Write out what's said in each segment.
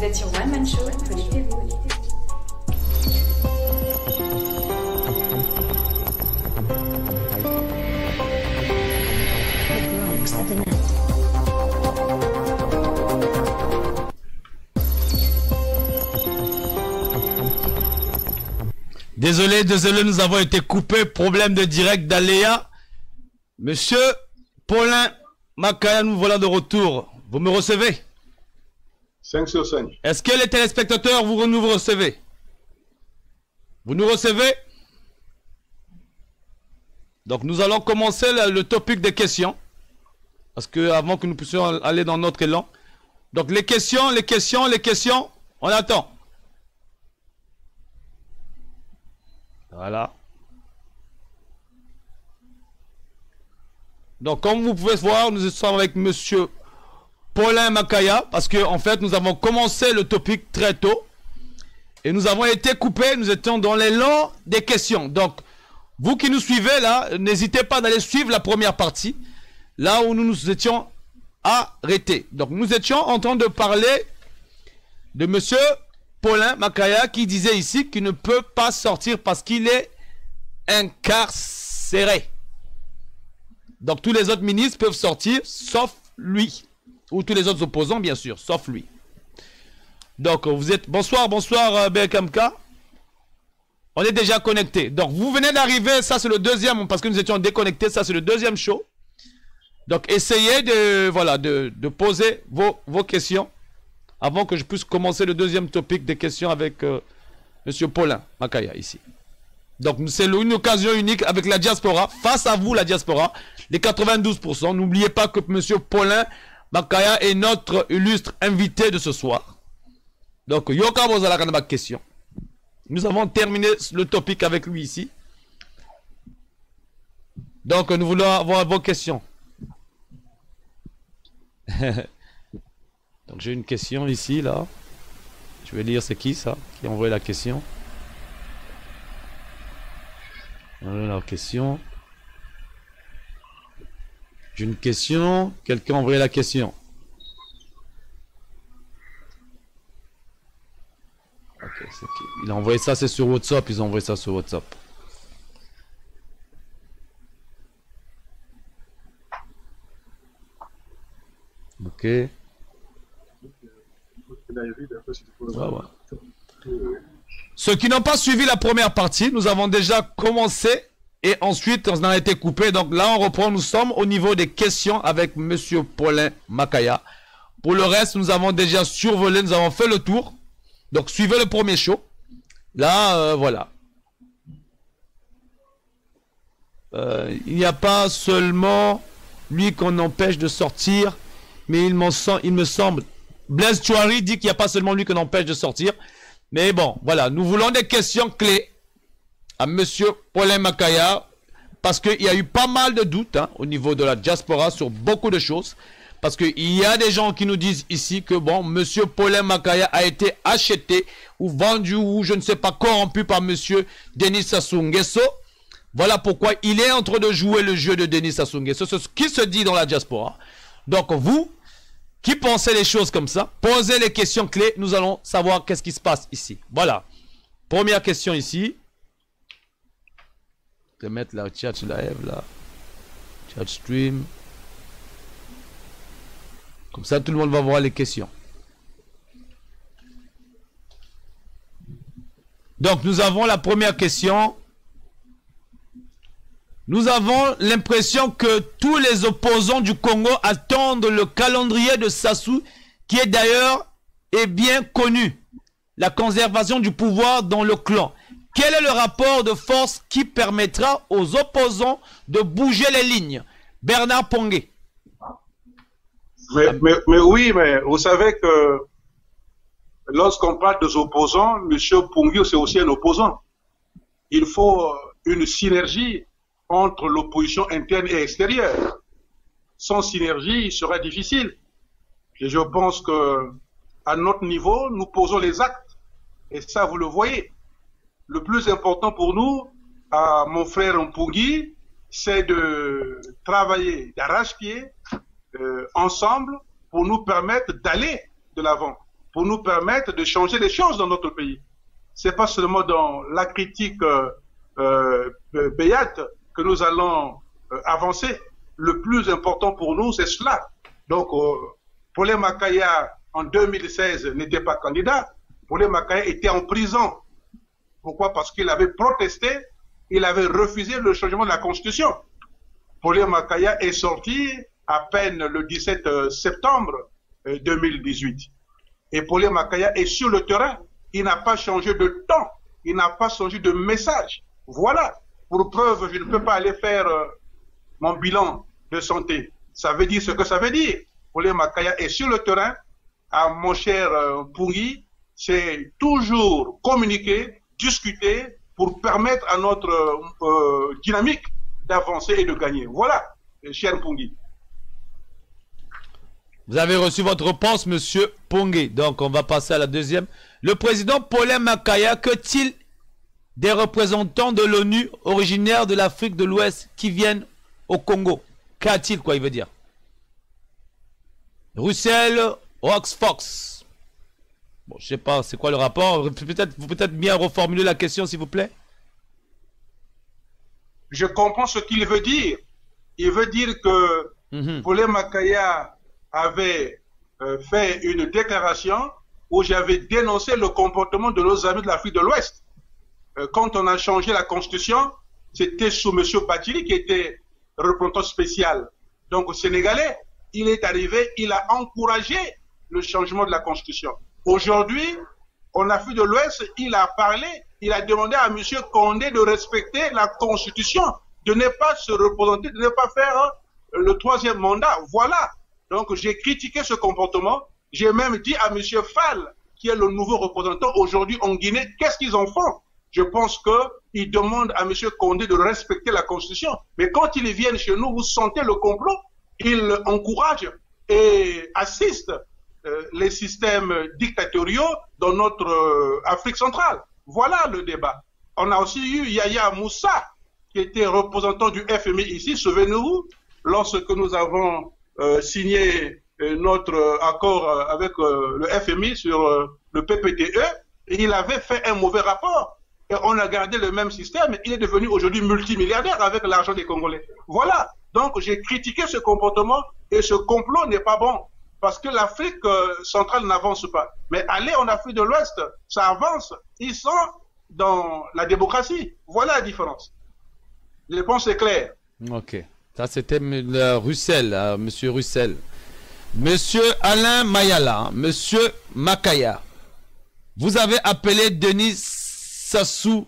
êtes sur One Man Show, connectez-vous. Désolé, nous avons été coupés. Problème de direct d'Aléa. Monsieur Paulin Makaya, nous voilà de retour. Vous me recevez? 5 sur 5. Est-ce que les téléspectateurs, vous nous recevez? Vous nous recevez? Donc nous allons commencer le topic des questions. Parce que avant que nous puissions aller dans notre élan. Donc les questions, on attend. Voilà. Donc comme vous pouvez voir, nous sommes avec monsieur Paulin Makaya. Parce que en fait, nous avons commencé le topic très tôt. Et nous avons été coupés, nous étions dans l'élan des questions. Donc, vous qui nous suivez là, n'hésitez pas d'aller suivre la première partie. Là où nous nous étions arrêtés. Donc, nous étions en train de parler de monsieur Paulin Makaya qui disait ici qu'il ne peut pas sortir parce qu'il est incarcéré. Donc, tous les autres ministres peuvent sortir, sauf lui. Ou tous les autres opposants, bien sûr, sauf lui. Donc, vous êtes... Bonsoir BKMK. On est déjà connecté. Donc, vous venez d'arriver, ça c'est le deuxième, parce que nous étions déconnectés, ça c'est le deuxième show. Donc, essayez de, voilà, de poser vos questions avant que je puisse commencer le deuxième topic des questions avec monsieur Paulin Makaya ici. Donc, c'est une occasion unique avec la diaspora. Face à vous, la diaspora, les 92%. N'oubliez pas que monsieur Paulin Makaya est notre illustre invité de ce soir. Donc, Yoka Bozala ma question. Nous avons terminé le topic avec lui ici. Donc, nous voulons avoir vos questions. Donc, j'ai une question ici, là. Je vais lire c'est qui ça qui a envoyé la question. Voilà la question. J'ai une question. Quelqu'un a envoyé la question. Ok, il a envoyé ça, c'est sur WhatsApp. Ils ont envoyé ça sur WhatsApp. Ok. Ceux qui n'ont pas suivi la première partie, nous avons déjà commencé et ensuite on a été coupé. Donc là, on reprend. Nous sommes au niveau des questions avec monsieur Paulin Makaya. Pour le reste, nous avons déjà survolé, nous avons fait le tour. Donc, suivez le premier show. Là, voilà. Il n'y a pas seulement lui qu'on empêche de sortir, mais il me semble. Blaise Chouari dit qu'il n'y a pas seulement lui qu'on empêche de sortir. Mais bon, voilà. Nous voulons des questions clés à monsieur Paulin Makaya, parce qu'il y a eu pas mal de doutes hein, au niveau de la diaspora sur beaucoup de choses. Parce qu'il y a des gens qui nous disent ici que bon, monsieur Paulin Makaya a été acheté ou vendu ou je ne sais pas corrompu par monsieur Denis Sassou Nguesso. Voilà pourquoi il est en train de jouer le jeu de Denis Sassou Nguesso. C'est ce qui se dit dans la diaspora. Donc vous, qui pensez les choses comme ça, posez les questions clés. Nous allons savoir qu'est-ce qui se passe ici. Voilà. Première question ici. Je vais mettre la chat live là. Chat stream. Comme ça, tout le monde va voir les questions. Donc, nous avons la première question. Nous avons l'impression que tous les opposants du Congo attendent le calendrier de Sassou, qui est d'ailleurs bien connu. La conservation du pouvoir dans le clan. Quel est le rapport de force qui permettra aux opposants de bouger les lignes? Bernard Pongué. Mais oui, mais vous savez que lorsqu'on parle des opposants, M. Pongio, c'est aussi un opposant. Il faut une synergie entre l'opposition interne et extérieure. Sans synergie, il serait difficile. Et je pense que à notre niveau, nous posons les actes. Et ça, vous le voyez. Le plus important pour nous, à mon frère Mpungi, c'est de travailler d'arrache-pied ensemble pour nous permettre d'aller de l'avant. pour nous permettre de changer les choses dans notre pays. C'est pas seulement dans la critique béate que nous allons avancer. Le plus important pour nous, c'est cela. Donc, Paulin Makaya, en 2016, n'était pas candidat. Paulin Makaya était en prison. Pourquoi? Parce qu'il avait protesté, il avait refusé le changement de la Constitution. Paulin Makaya est sorti à peine le 17 septembre 2018. Et Paulin Makaya est sur le terrain. Il n'a pas changé de temps. Il n'a pas changé de message. Voilà. Pour preuve, je ne peux pas aller faire mon bilan de santé. Ça veut dire ce que ça veut dire. Paulin Makaya est sur le terrain. À mon cher Pungui, c'est toujours communiquer, discuter pour permettre à notre dynamique d'avancer et de gagner. Voilà, cher Pungui. Vous avez reçu votre réponse, monsieur Pungui. Donc, on va passer à la deuxième. Le président Paulin Makaya, que-t-il des représentants de l'ONU originaires de l'Afrique de l'Ouest qui viennent au Congo? Qu'a-t-il, quoi, il veut dire? Russell Fox. Bon, je sais pas, c'est quoi le rapport? Peut-être bien reformuler la question, s'il vous plaît. Je comprends ce qu'il veut dire. Il veut dire que Paulin Makaya avait fait une déclaration où j'avais dénoncé le comportement de nos amis de l'Afrique de l'Ouest. Quand on a changé la Constitution, c'était sous M. Batili qui était représentant spécial. Donc, au Sénégalais, il est arrivé, il a encouragé le changement de la Constitution. Aujourd'hui, en Afrique de l'Ouest, il a parlé, il a demandé à M. Condé de respecter la Constitution, de ne pas se représenter, de ne pas faire le troisième mandat. Voilà. Donc, j'ai critiqué ce comportement. J'ai même dit à M. Fall, qui est le nouveau représentant aujourd'hui en Guinée, qu'est-ce qu'ils en font? Je pense qu'ils demandent à M. Condé de respecter la Constitution. Mais quand ils viennent chez nous, vous sentez le complot. Ils encouragent et assistent les systèmes dictatoriaux dans notre Afrique centrale. Voilà le débat. On a aussi eu Yaya Moussa, qui était représentant du FMI ici, souvenez-vous, lorsque nous avons signé notre accord avec le FMI sur le PPTE, et il avait fait un mauvais rapport. Et on a gardé le même système, il est devenu aujourd'hui multimilliardaire avec l'argent des Congolais. Voilà. Donc j'ai critiqué ce comportement et ce complot n'est pas bon. Parce que l'Afrique centrale n'avance pas. Mais aller en Afrique de l'Ouest, ça avance. Ils sont dans la démocratie. Voilà la différence. La réponse est claire. Ok. Ça, c'était Russell, monsieur Russell. Monsieur Alain Mayala, monsieur Makaya, vous avez appelé Denis Sassou.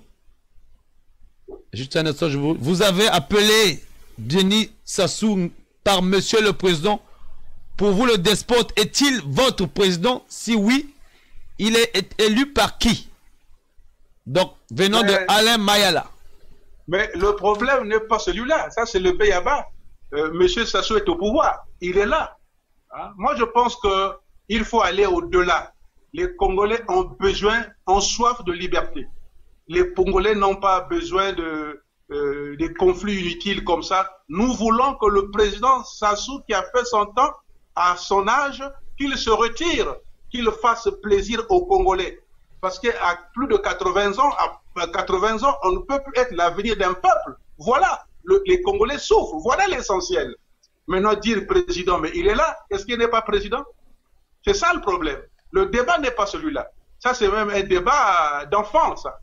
Juste un instant, vous avez appelé Denis Sassou par monsieur le président. Pour vous, le despote est-il votre président? Si oui, il est élu par qui? Donc, venant de Alain Mayala. Mais le problème n'est pas celui-là. Ça, c'est le Béaba. Monsieur Sassou est au pouvoir. Il est là. Hein? Moi, je pense qu'il faut aller au-delà. Les Congolais ont besoin, ont soif de liberté. Les Congolais n'ont pas besoin des conflits inutiles comme ça. Nous voulons que le président Sassou, qui a fait son temps, à son âge, qu'il se retire, qu'il fasse plaisir aux Congolais. Parce qu'à plus de 80 ans, on ne peut plus être l'avenir d'un peuple. Voilà, les Congolais souffrent, voilà l'essentiel. Maintenant, dire président, mais il est là, est-ce qu'il n'est pas président? C'est ça le problème. Le débat n'est pas celui-là. Ça, c'est même un débat d'enfant, ça.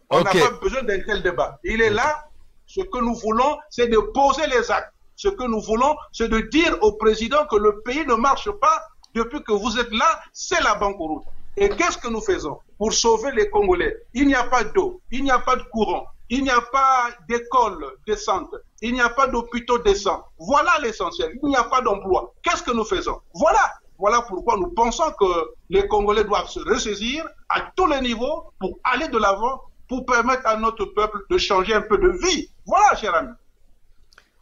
On n'a pas besoin d'un tel débat. Il est là, ce que nous voulons, c'est de poser les actes. Ce que nous voulons, c'est de dire au président que le pays ne marche pas. Depuis que vous êtes là, c'est la banqueroute. Et qu'est-ce que nous faisons pour sauver les Congolais? Il n'y a pas d'eau, il n'y a pas de courant, il n'y a pas d'école décente, il n'y a pas d'hôpitaux décents. Voilà l'essentiel. Il n'y a pas d'emploi. Qu'est-ce que nous faisons? Voilà pourquoi nous pensons que les Congolais doivent se ressaisir à tous les niveaux pour aller de l'avant, pour permettre à notre peuple de changer un peu de vie. Voilà, cher ami.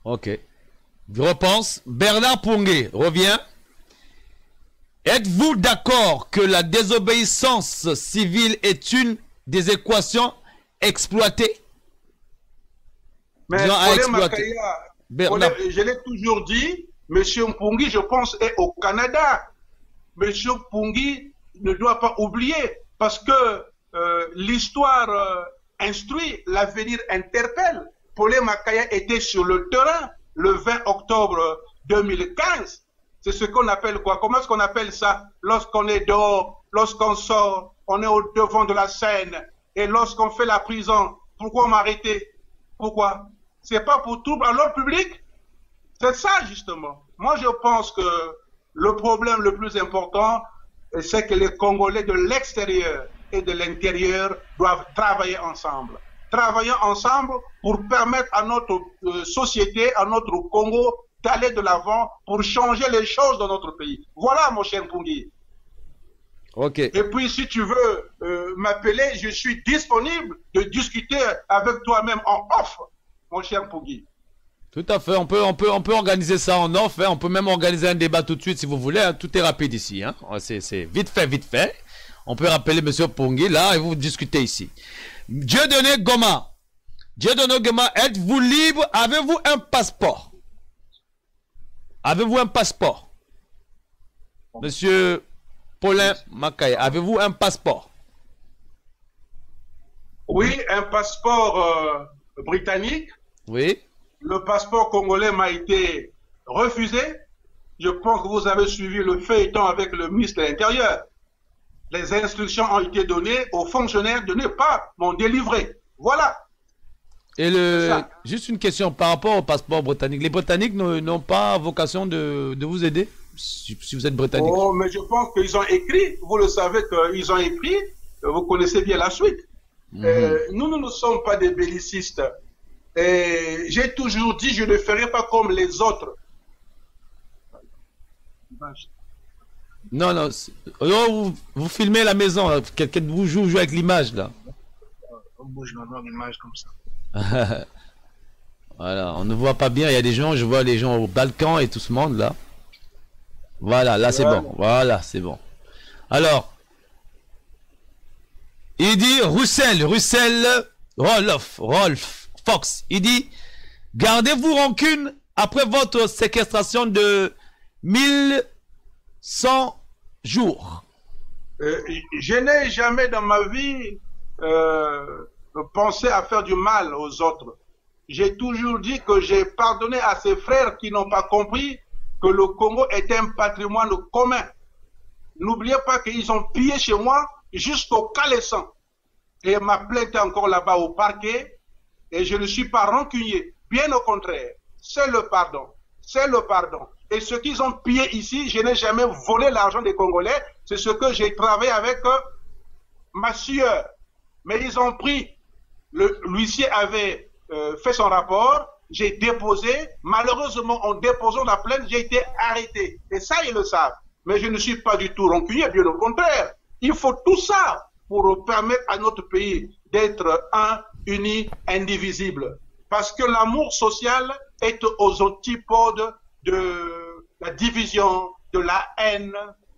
Ok. Je repense. Bernard Pungui revient. Êtes-vous d'accord que la désobéissance civile est une des équations exploitées? Mais je l'ai toujours dit, M. Pungui, je pense, est au Canada. M. Pungui ne doit pas oublier, parce que l'histoire instruit, l'avenir interpelle. Paulin Makaya était sur le terrain le 20 octobre 2015. C'est ce qu'on appelle quoi? Comment est-ce qu'on appelle ça? Lorsqu'on est dehors, lorsqu'on sort, on est au devant de la scène. Et lorsqu'on fait la prison, pourquoi m'arrêter? Pourquoi? C'est pas pour trouble à l'ordre public? C'est ça, justement. Moi, je pense que le problème le plus important, c'est que les Congolais de l'extérieur et de l'intérieur doivent travailler ensemble. Travailler ensemble pour permettre à notre société, à notre Congo, d'aller de l'avant pour changer les choses dans notre pays. Voilà, mon cher Pungui. Ok. Et puis, si tu veux m'appeler, je suis disponible de discuter avec toi-même en off, mon cher Pungui. Tout à fait, on peut organiser ça en off, hein. On peut même organiser un débat tout de suite si vous voulez, hein. Tout est rapide ici, hein. C'est vite fait, vite fait. On peut rappeler M. Pungui là et vous discutez ici. Dieudonné Goma, êtes-vous libre? Avez-vous un passeport? Avez-vous un passeport? Monsieur Paulin Makaya, avez-vous un passeport? Oui, un passeport britannique. Oui. Le passeport congolais m'a été refusé. Je pense que vous avez suivi le feuilleton avec le ministre de l'Intérieur. Les instructions ont été données aux fonctionnaires de ne pas m'en délivrer. Voilà. Et juste une question par rapport au passeport britannique. Les Britanniques n'ont pas vocation de vous aider si vous êtes britannique? Oh, mais je pense qu'ils ont écrit. Vous le savez qu'ils ont écrit. Vous connaissez bien la suite. Nous ne sommes pas des bellicistes. J'ai toujours dit, je ne ferai pas comme les autres. Non, vous filmez la maison. Quelqu'un de vous joue avec l'image là. On bouge maintenant l'image comme ça. Voilà, on ne voit pas bien. Il y a des gens, je vois les gens au balcon et tout ce monde là. Voilà, là c'est bon. Voilà, c'est bon. Alors, il dit Russell, Rolf Fox. Il dit, gardez-vous rancune après votre séquestration de 1100 jours. Je n'ai jamais dans ma vie pensé à faire du mal aux autres. J'ai toujours dit que j'ai pardonné à ces frères qui n'ont pas compris que le Congo est un patrimoine commun. N'oubliez pas qu'ils ont pillé chez moi jusqu'au caleçon. Et ma plainte est encore là-bas au parquet. Et je ne suis pas rancunier. Bien au contraire. C'est le pardon. C'est le pardon. Et ce qu'ils ont pillé ici, je n'ai jamais volé l'argent des Congolais. C'est ce que j'ai travaillé avec ma sueur. Mais ils ont pris, l'huissier avait fait son rapport, j'ai déposé. Malheureusement, en déposant la plainte, j'ai été arrêté. Et ça, ils le savent. Mais je ne suis pas du tout rancunier, bien au contraire. Il faut tout ça pour permettre à notre pays d'être un, uni, indivisible. Parce que l'amour social est aux antipodes de la division, de la haine,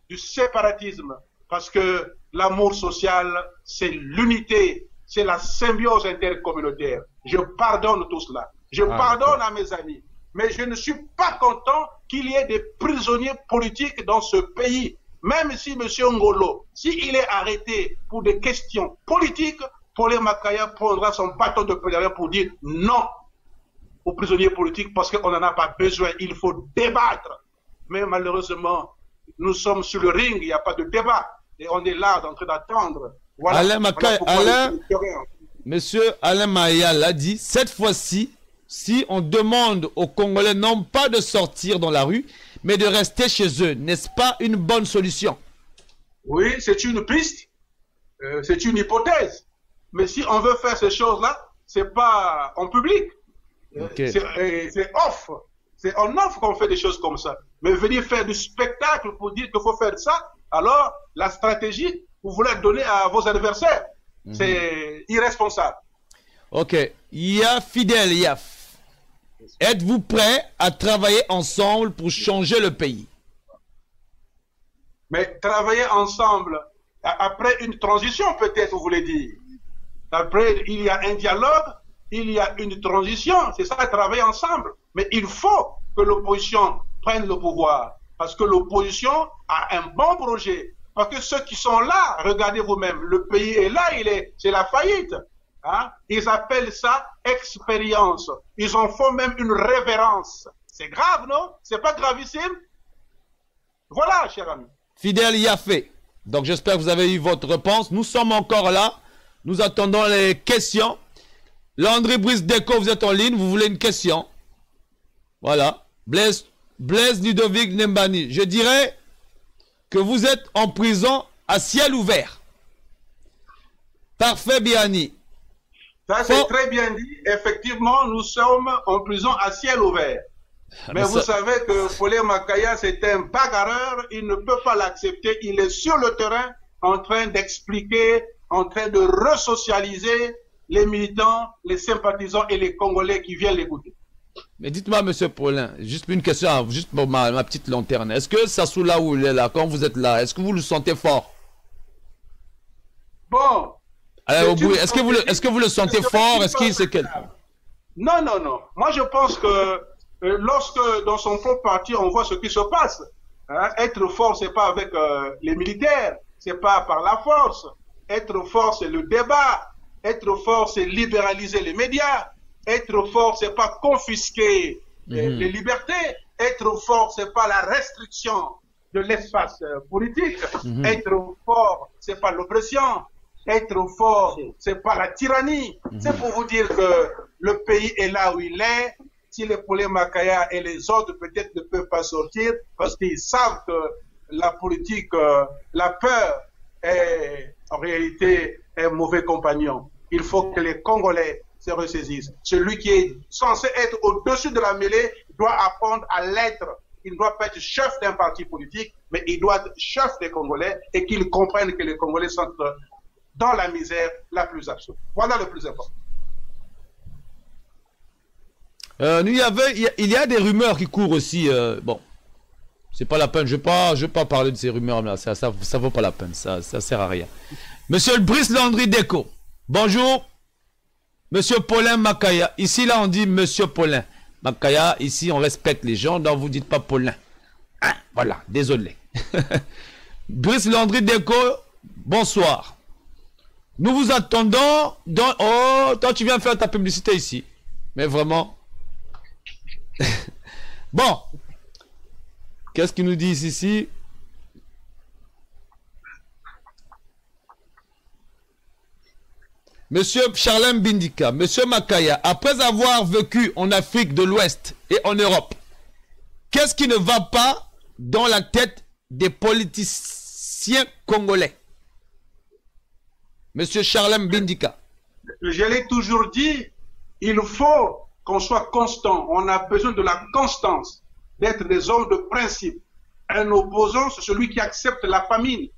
du séparatisme. Parce que l'amour social, c'est l'unité, c'est la symbiose intercommunautaire. Je pardonne tout cela. Je pardonne à mes amis. Mais je ne suis pas content qu'il y ait des prisonniers politiques dans ce pays. Même si M. Ngolo, s'il est arrêté pour des questions politiques, Paulin Makaya prendra son bâton de pèlerin pour dire non aux prisonniers politiques parce qu'on n'en a pas besoin. Il faut débattre. Mais malheureusement, nous sommes sur le ring, il n'y a pas de débat. Et on est là en train d'attendre. Voilà. Alain Makaya, Monsieur Alain Maya l'a dit, cette fois-ci, si on demande aux Congolais non pas de sortir dans la rue, mais de rester chez eux, n'est-ce pas une bonne solution? Oui, c'est une piste, c'est une hypothèse. Mais si on veut faire ces choses-là, c'est pas en public. Okay. C'est off. C'est en off qu'on fait des choses comme ça. Mais venir faire du spectacle pour dire qu'il faut faire ça, alors la stratégie, vous voulez donner à vos adversaires. C'est irresponsable. Ok. Fidèle Yaf. Êtes-vous prêt à travailler ensemble pour changer le pays? Mais travailler ensemble, après une transition peut-être, vous voulez dire. Après, il y a un dialogue, il y a une transition. C'est ça, travailler ensemble. Mais il faut que l'opposition prenne le pouvoir. Parce que l'opposition a un bon projet Parce que ceux qui sont là, regardez vous-même, le pays est là, c'est la faillite. Hein? Ils appellent ça expérience. Ils en font même une révérence. C'est grave, non? C'est pas gravissime? Voilà, cher ami. Fidèle Yafé. Donc j'espère que vous avez eu votre réponse. Nous sommes encore là. Nous attendons les questions. Landry Brice Deco, vous êtes en ligne. Vous voulez une question? Voilà. Blaise Ludovic Nembani. Je dirais que vous êtes en prison à ciel ouvert. Parfait, Biani. Ça, c'est très bien dit. Effectivement, nous sommes en prison à ciel ouvert. Mais vous savez que Follé Makaya, c'est un bagarreur. Il ne peut pas l'accepter. Il est sur le terrain en train d'expliquer, en train de resocialiser les militants, les sympathisants et les Congolais qui viennent l'écouter. Mais dites-moi, monsieur Paulin, juste une question, juste pour ma petite lanterne. Est-ce que Sassou, là où il est là, quand vous êtes là, est-ce que vous le sentez fort? Bon. Est-ce que vous le sentez fort? Est-ce qu'il c'est quel... Non, non, non. Moi, je pense que lorsque dans son propre parti, on voit ce qui se passe. Hein, être fort, c'est pas avec les militaires, c'est pas par la force. Être fort, c'est le débat. Être fort, c'est libéraliser les médias. Être fort, c'est pas confisquer les libertés. Être fort, c'est pas la restriction de l'espace politique. Être fort, c'est pas l'oppression. Être fort, c'est pas la tyrannie. C'est pour vous dire que le pays est là où il est. Si les Follé Makaya et les autres peut-être ne peuvent pas sortir parce qu'ils savent que la politique, la peur est en réalité un mauvais compagnon. Il faut que les Congolais se ressaisissent. Celui qui est censé être au-dessus de la mêlée doit apprendre à l'être. Il ne doit pas être chef d'un parti politique, mais il doit être chef des Congolais et qu'ils comprennent que les Congolais sont dans la misère la plus absolue. Voilà le plus important. Il y a des rumeurs qui courent aussi. Bon, c'est pas la peine. Je vais pas parler de ces rumeurs là. Ça vaut pas la peine. Ça sert à rien. Monsieur Brice Landry Deco. Bonjour. Monsieur Paulin Makaya. Ici là on dit Monsieur Paulin Makaya. Ici on respecte les gens. Donc vous dites pas Paulin. Hein? Voilà. Désolé. Brice Landry Deco. Bonsoir. Nous vous attendons dans... Oh, toi tu viens faire ta publicité ici. Mais vraiment... Bon. Qu'est-ce qu'ils nous disent ici? Monsieur Charlem Bindika, Monsieur Makaya, après avoir vécu en Afrique de l'Ouest et en Europe, qu'est-ce qui ne va pas dans la tête des politiciens congolais? Monsieur Charlem Bindika. Je l'ai toujours dit, il faut qu'on soit constant. On a besoin de la constance, d'être des hommes de principe. Un opposant, c'est celui qui accepte la famine.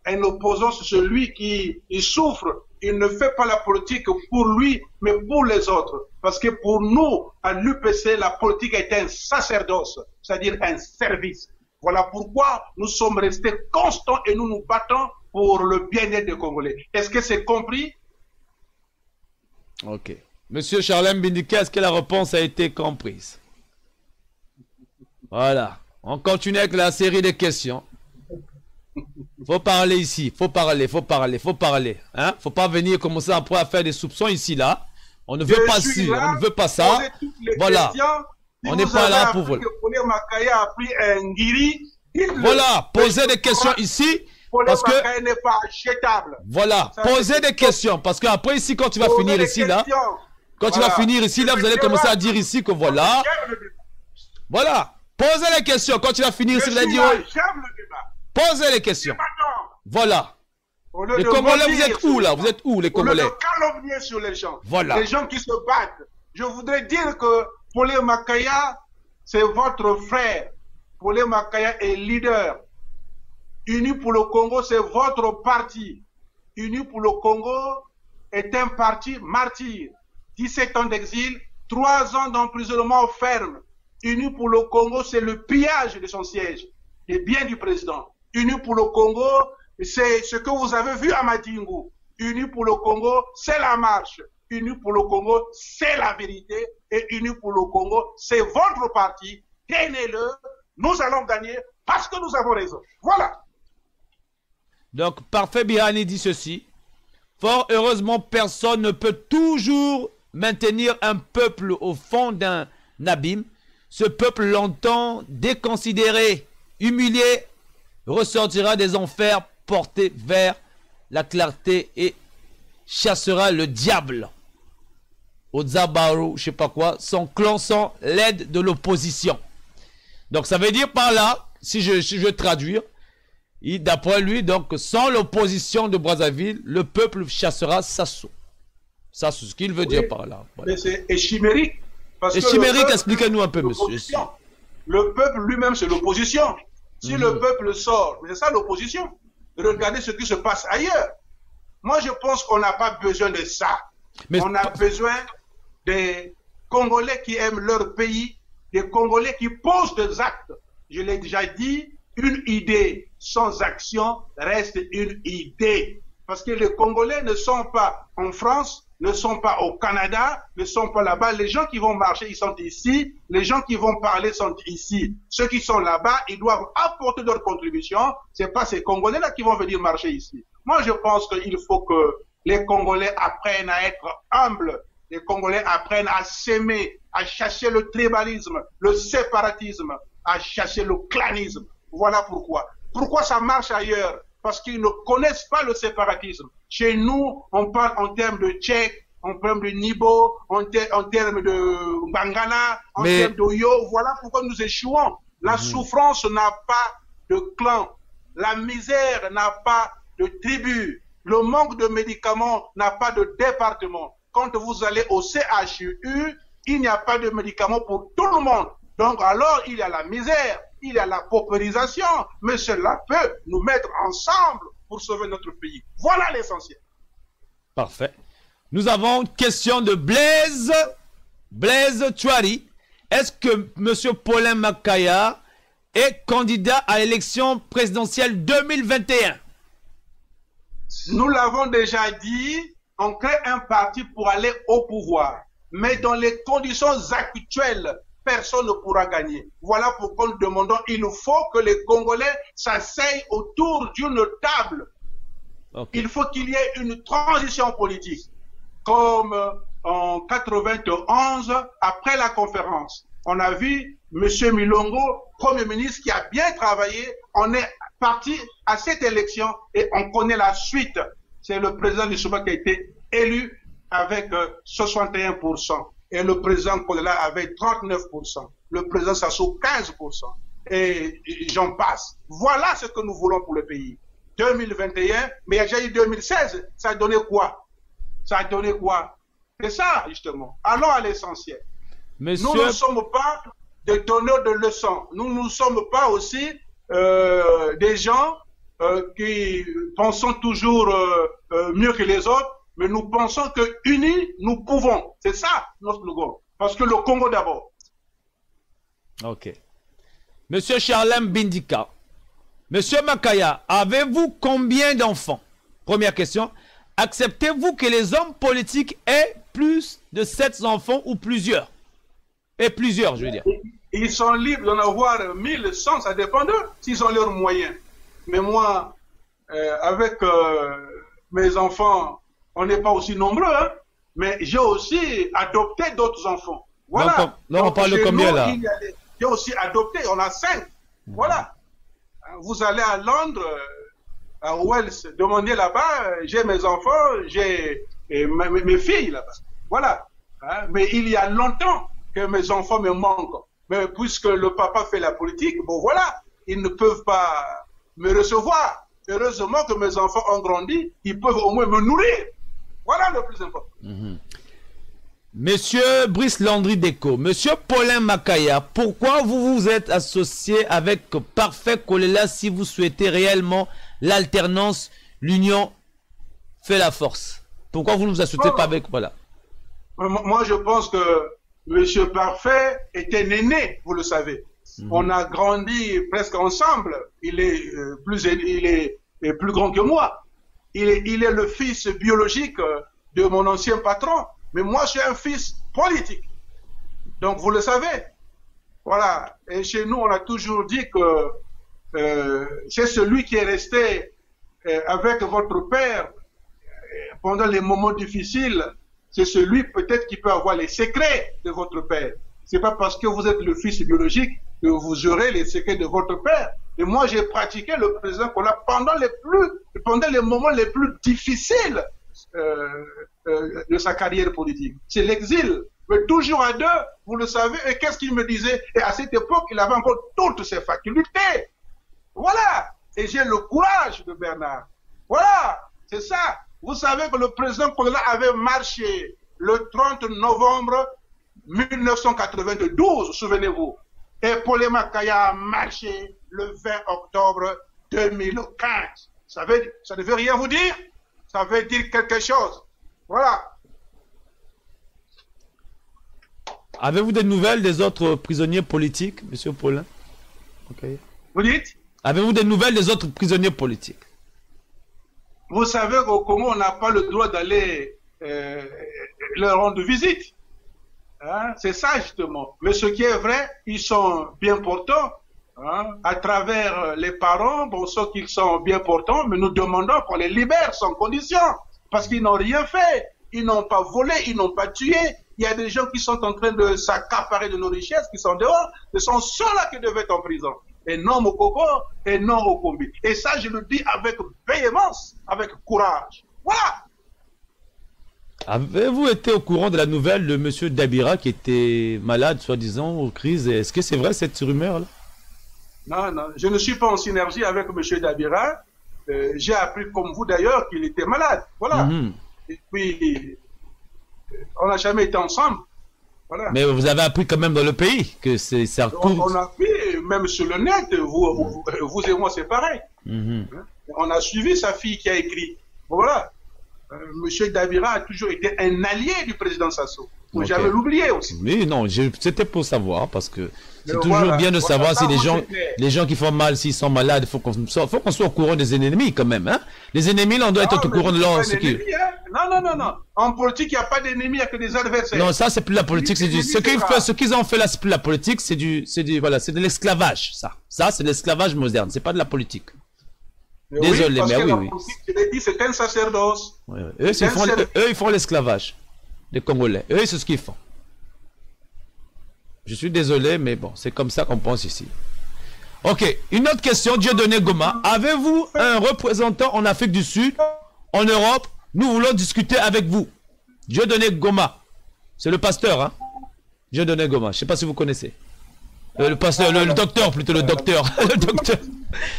Un opposant, c'est celui qui souffre. Il ne fait pas la politique pour lui, mais pour les autres. Parce que pour nous, à l'UPC, la politique est un sacerdoce, c'est-à-dire un service. Voilà pourquoi nous sommes restés constants et nous nous battons pour le bien-être des Congolais. Est-ce que c'est compris? Ok. Monsieur Charlem Bindika, est-ce que la réponse a été comprise? Voilà. On continue avec la série de questions. Faut parler ici. Faut parler. Hein? Faut pas venir commencer après à faire des soupçons ici, là. On ne veut pas ça. On ne veut pas ça. Voilà. On n'est pas là pour vous. Voilà. Posez des questions ici. Parce que n'est pas achetable. Voilà, posez des questions parce qu'après ici quand tu vas finir ici là, quand tu vas finir ici là, vous allez commencer à dire ici que voilà. Voilà, posez les questions quand tu vas finir ici, vous allez dire posez les questions. Voilà. Les Congolais, vous êtes où là? Vous êtes où les Congolais? Calomnier sur les gens. Voilà. Les gens qui se battent. Je voudrais dire que Follé Makaya, c'est votre frère. Follé Makaya est leader. Unis pour le Congo, c'est votre parti. Unis pour le Congo est un parti martyr. 17 ans d'exil, 3 ans d'emprisonnement ferme. Unis pour le Congo, c'est le pillage de son siège, des biens du président. Unis pour le Congo, c'est ce que vous avez vu à Madingu. Unis pour le Congo, c'est la marche. Unis pour le Congo, c'est la vérité. Et Unis pour le Congo, c'est votre parti. Gagnez-le. Nous allons gagner parce que nous avons raison. Voilà. Donc, Parfait Birani dit ceci. Fort heureusement, personne ne peut toujours maintenir un peuple au fond d'un abîme. Ce peuple longtemps déconsidéré, humilié, ressortira des enfers porté vers la clarté et chassera le diable au Zabaru, je sais pas quoi, son clan sans l'aide de l'opposition. Donc ça veut dire par là, si je veux traduire, d'après lui, donc sans l'opposition de Brazzaville, le peuple chassera Sassou. Ça, c'est ce qu'il veut dire par là. Voilà. Mais c'est chimérique. Et chimérique, expliquez-nous un peu, monsieur. Le peuple lui-même, c'est l'opposition. Si le peuple sort, c'est ça l'opposition. Regardez ce qui se passe ailleurs. Moi, je pense qu'on n'a pas besoin de ça. Mais on a besoin des Congolais qui aiment leur pays, des Congolais qui posent des actes. Je l'ai déjà dit, une idée sans action reste une idée. Parce que les Congolais ne sont pas en France, ne sont pas au Canada, ne sont pas là-bas. Les gens qui vont marcher, ils sont ici. Les gens qui vont parler sont ici. Ceux qui sont là-bas, ils doivent apporter leur contribution. C'est pas ces Congolais-là qui vont venir marcher ici. Moi, je pense qu'il faut que les Congolais apprennent à être humbles. Les Congolais apprennent à s'aimer, à chasser le tribalisme, le séparatisme, à chasser le clanisme. Voilà pourquoi. Pourquoi ça marche ailleurs? Parce qu'ils ne connaissent pas le séparatisme. Chez nous, on parle en termes de Tchèque, en termes de Nibo, en termes de Bangala, en termes de Yo. Voilà pourquoi nous échouons. La souffrance n'a pas de clan. La misère n'a pas de tribu. Le manque de médicaments n'a pas de département. Quand vous allez au CHU, il n'y a pas de médicaments pour tout le monde. Donc alors, il y a la misère, il y a la paupérisation, mais cela peut nous mettre ensemble pour sauver notre pays. Voilà l'essentiel. Parfait. Nous avons une question de Blaise Tuari. Est-ce que M. Paulin Makaya est candidat à l'élection présidentielle 2021? Nous l'avons déjà dit, on crée un parti pour aller au pouvoir. Mais dans les conditions actuelles, personne ne pourra gagner. Voilà pourquoi nous demandons, il faut que les Congolais s'asseyent autour d'une table. Okay. Il faut qu'il y ait une transition politique. Comme en 91, après la conférence, on a vu M. Milongo, Premier ministre, qui a bien travaillé. On est parti à cette élection et on connaît la suite. C'est le président du Souba qui a été élu avec 61%. Et le président Kolela avait 39%. Le président Sassou, 15%. Et j'en passe. Voilà ce que nous voulons pour le pays. 2021, mais il y a déjà eu 2016. Ça a donné quoi? Ça a donné quoi? C'est ça, justement. Allons à l'essentiel. Monsieur... Nous ne sommes pas des donneurs de leçons. Nous ne sommes pas aussi des gens qui pensons toujours mieux que les autres. Mais nous pensons que unis, nous pouvons. C'est ça notre slogan. Parce que le Congo d'abord. Ok. Monsieur Charlem Bindika. Monsieur Makaya, avez-vous combien d'enfants? Première question. Acceptez-vous que les hommes politiques aient plus de 7 enfants ou plusieurs? Et plusieurs, je veux dire. Ils sont libres d'en avoir 1100, ça dépend d'eux, s'ils ont leurs moyens. Mais moi, avec mes enfants, on n'est pas aussi nombreux, hein, mais j'ai aussi adopté d'autres enfants. Voilà. Donc on parle de combien là? J'ai aussi adopté, on a 5. Voilà. Vous allez à Londres, à Wells, demandez là-bas, j'ai mes enfants, j'ai mes filles là-bas. Voilà. Hein, mais il y a longtemps que mes enfants me manquent. Mais puisque le papa fait la politique, bon voilà, ils ne peuvent pas me recevoir. Heureusement que mes enfants ont grandi, ils peuvent au moins me nourrir. Voilà le plus important. Monsieur Brice Landry Deco, Monsieur Paulin Makaya, pourquoi vous vous êtes associé avec Parfait Kolela si vous souhaitez réellement l'alternance, l'union fait la force? Pourquoi vous ne vous associez pas avec, voilà? Moi, je pense que Monsieur Parfait était né, vous le savez. On a grandi presque ensemble. Il est plus grand que moi. Il est le fils biologique de mon ancien patron. Mais moi, je suis un fils politique. Donc, vous le savez. Voilà. Et chez nous, on a toujours dit que c'est celui qui est resté avec votre père pendant les moments difficiles, c'est celui peut-être qui peut avoir les secrets de votre père. C'est pas parce que vous êtes le fils biologique que vous aurez les secrets de votre père. Et moi, j'ai pratiqué le président Kola pendant les moments les plus difficiles de sa carrière politique. C'est l'exil. Mais toujours à deux, vous le savez. Et qu'est-ce qu'il me disait? Et à cette époque, il avait encore toutes ses facultés. Voilà. Et j'ai le courage de Bernard. Voilà. C'est ça. Vous savez que le président Kola avait marché le 30 novembre 1992, souvenez-vous. Et Paul Makaya a marché le 20 octobre 2015. Ça ne veut rien vous dire? Ça veut dire quelque chose. Voilà. Avez-vous des nouvelles des autres prisonniers politiques, monsieur Paulin? Okay. Vous dites? Avez-vous des nouvelles des autres prisonniers politiques? Vous savez qu'au Congo, on n'a pas le droit d'aller leur rendre visite. Hein? C'est ça, justement. Mais ce qui est vrai, ils sont bien portants. Hein? À travers les parents, bon, ceux qui sont bien portants, mais nous demandons qu'on les libère sans condition. Parce qu'ils n'ont rien fait. Ils n'ont pas volé, ils n'ont pas tué. Il y a des gens qui sont en train de s'accaparer de nos richesses, qui sont dehors. Ce sont ceux-là qui devaient être en prison. Et non au Coco, et non au Combi. Et ça, je le dis avec véhémence, avec courage. Voilà. Avez-vous été au courant de la nouvelle de monsieur Dabira qui était malade, soi-disant, aux crises? Est-ce que c'est vrai cette rumeur-là? Non, non, je ne suis pas en synergie avec monsieur Dabira. J'ai appris, comme vous d'ailleurs, qu'il était malade. Voilà. Et puis, on n'a jamais été ensemble. Voilà. Mais vous avez appris quand même dans le pays que c'est ça. On a appris, même sur le net, vous et moi, c'est pareil. On a suivi sa fille qui a écrit. Voilà. Monsieur Dabira a toujours été un allié du président Sassou. Faut jamais l'oublier aussi. Oui, non, c'était pour savoir, parce que c'est toujours bien de savoir si les gens qui font mal, s'ils sont malades, il faut qu'on soit au courant des ennemis quand même. Hein? Les ennemis, là, on doit être au courant de leur... Non. En politique, il n'y a pas d'ennemis, il n'y a que des adversaires. Non, ça, c'est plus la politique. Ce qu'ils ont fait là, c'est plus la politique, c'est de l'esclavage, ça. Ça, c'est de l'esclavage moderne, c'est pas de la politique. Désolé, mais oui. Je l'ai dit, c'est un sacerdoce. Oui. Eux, ils font l'esclavage. Les Congolais. Eux, c'est ce qu'ils font. Je suis désolé, mais bon, c'est comme ça qu'on pense ici. Ok, une autre question, Dieudonné Goma. Avez-vous un représentant en Afrique du Sud, en Europe? Nous voulons discuter avec vous. Dieudonné Goma. C'est le pasteur, hein? Dieudonné Goma. Je ne sais pas si vous connaissez. Le pasteur, le docteur, plutôt le docteur. Le docteur.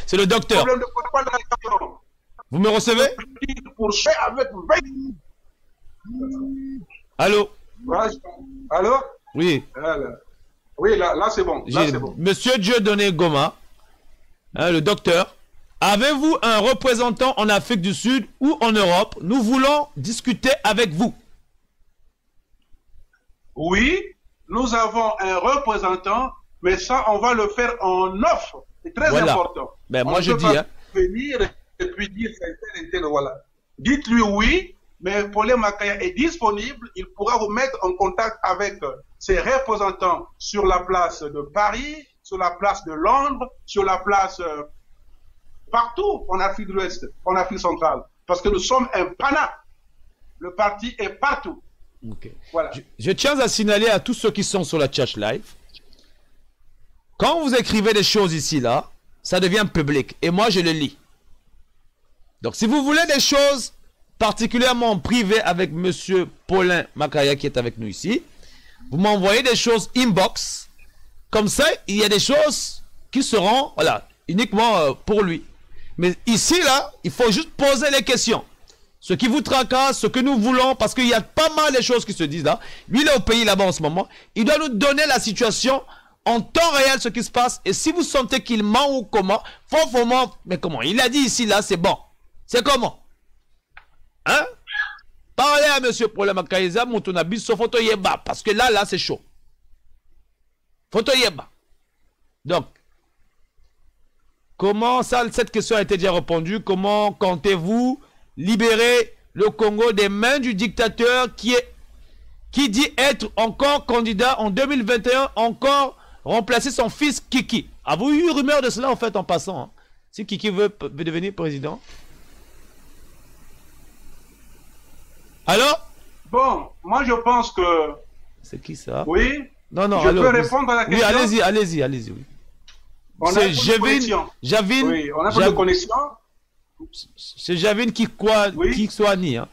C'est le docteur. Vous me recevez? Allô? Allô? Oui. Oui, là c'est bon. Monsieur Dieudonné Goma, hein, le docteur, avez-vous un représentant en Afrique du Sud ou en Europe? Nous voulons discuter avec vous. Oui, nous avons un représentant, mais ça, on va le faire en offre. C'est très important. Ben, moi, je dis... Hein. Venir et puis dire, voilà. Dites-lui oui, mais Paul Makaya est disponible. Il pourra vous mettre en contact avec ses représentants sur la place de Paris, sur la place de Londres, sur la place partout en Afrique de l'Ouest, en Afrique centrale. Parce que nous sommes un PANA. Le parti est partout. Okay. Voilà. Je tiens à signaler à tous ceux qui sont sur la chat live, quand vous écrivez des choses ici, là, ça devient public. Et moi, je le lis. Donc, si vous voulez des choses particulièrement privées avec monsieur Paulin Makaya qui est avec nous ici, vous m'envoyez des choses inbox. Comme ça, il y a des choses qui seront, voilà, uniquement pour lui. Mais ici, là, il faut juste poser les questions. Ce qui vous tracasse, ce que nous voulons, parce qu'il y a pas mal de choses qui se disent là. Lui, il est au pays là-bas en ce moment. Il doit nous donner la situation en temps réel, ce qui se passe. Et si vous sentez qu'il ment ou comment, faut vraiment... Mais comment? Il a dit ici, là, c'est bon. C'est comment? Hein? Parlez à monsieur Paulin Makaya, Moutonabi, sauf photo yeba. Parce que là, c'est chaud. Photo yeba. Donc, comment ça, cette question a été déjà répondue? Comment comptez-vous libérer le Congo des mains du dictateur qui dit être encore candidat en 2021, encore remplacer son fils Kiki? Avez-vous eu rumeur de cela en fait en passant? Hein? Si Kiki veut devenir président? Alors? Bon, moi je pense que... C'est qui ça? Oui. Non, non, Je alors, peux répondre à la question? Oui, allez-y, oui. On a C'est peu de connexion. Javine. Oui, on a pas de connexion. C'est Javine qui quoi, Oui. qui soit ni, hein?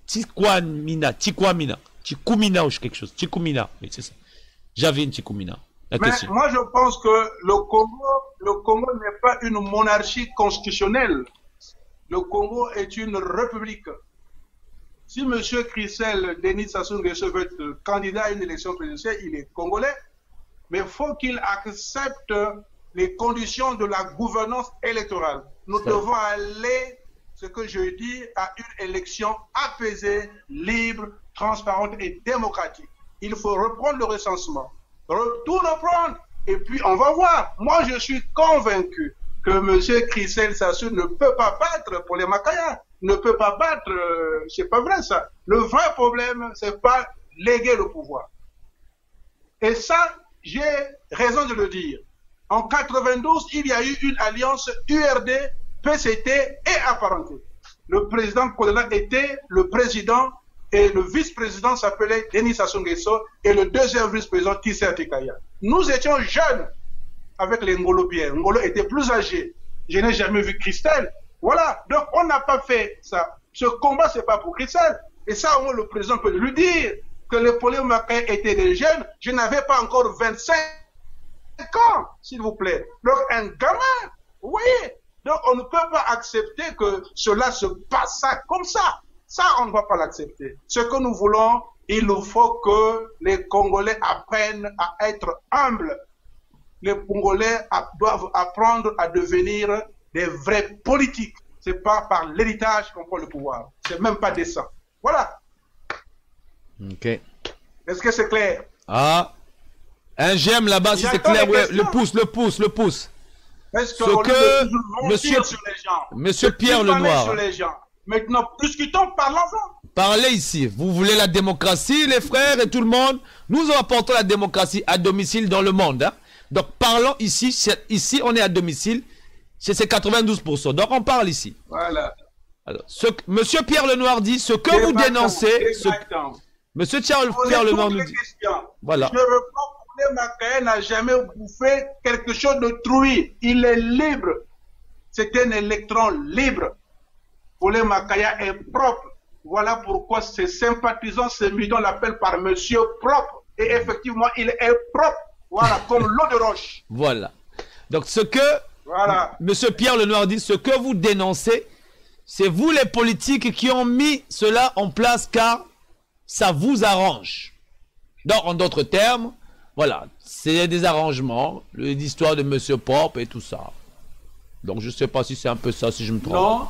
Chikwamina, Chikumina ou quelque chose. Chikumina, oui, c'est ça. Javine Chikumina. La Mais question. moi je pense que le Congo n'est pas une monarchie constitutionnelle. Le Congo est une république. Si M. Christel Denis Sassou Nguesso veut être candidat à une élection présidentielle, il est congolais, mais il faut qu'il accepte les conditions de la gouvernance électorale. Nous devons aller, ce que je dis, à une élection apaisée, libre, transparente et démocratique. Il faut reprendre le recensement, tout reprendre, et puis on va voir. Moi, je suis convaincu que M. Christel Sassou ne peut pas battre Paul Makaya, ne peut pas battre, c'est pas vrai ça. Le vrai problème, c'est pas léguer le pouvoir. Et ça, j'ai raison de le dire. En 92, il y a eu une alliance URD, PCT et apparenté. Le président Kolela était le président et le vice-président s'appelait Denis Sassou Nguesso et le deuxième vice-président Tissé Tekaya. Nous étions jeunes avec les Ngolo Pierre. Ngolo était plus âgé. Je n'ai jamais vu Christel. Voilà. Donc on n'a pas fait ça. Ce combat, c'est pas pour Christel. Et ça, au moins, le président peut lui dire que les Paul Makaya étaient des jeunes. Je n'avais pas encore 25 ans, s'il vous plaît. Donc un gamin, vous voyez. Donc on ne peut pas accepter que cela se passe comme ça. Ça, on ne va pas l'accepter. Ce que nous voulons, il nous faut que les Congolais apprennent à être humbles. Les Congolais doivent apprendre à devenir des vrais politiques. C'est pas par l'héritage qu'on prend le pouvoir. C'est même pas décent. Voilà. Ok. Est-ce que c'est clair? Ah. Un j'aime là-bas, si c'est clair. Ouais, le pouce. Est-ce que Monsieur Pierre Lenoir. Sur les gens. Maintenant, discutons, parlons-en. Parlez ici. Vous voulez la démocratie, les frères et tout le monde. Nous apportons la démocratie à domicile dans le monde. Hein? Donc parlons ici. Ici, on est à domicile. C'est 92%. Donc on parle ici. Voilà. Alors, Monsieur Pierre Lenoir dit ce que vous dénoncez. Monsieur Pierre Lenoir nous dit. Voilà. Je reprends. Paul Makaya n'a jamais bouffé quelque chose de truie. Il est libre. C'est un électron libre. Paul Makaya est propre. Voilà pourquoi ses sympathisants, ses militants l'appellent par monsieur propre. Et effectivement, il est propre. Voilà, comme l'eau de roche. Voilà. Donc ce que Monsieur Pierre Lenoir dit, ce que vous dénoncez, c'est vous les politiques qui ont mis cela en place car ça vous arrange. Donc en d'autres termes, voilà, c'est des arrangements, l'histoire de Monsieur Pop et tout ça. Donc je ne sais pas si c'est un peu ça, si je me trompe. Non,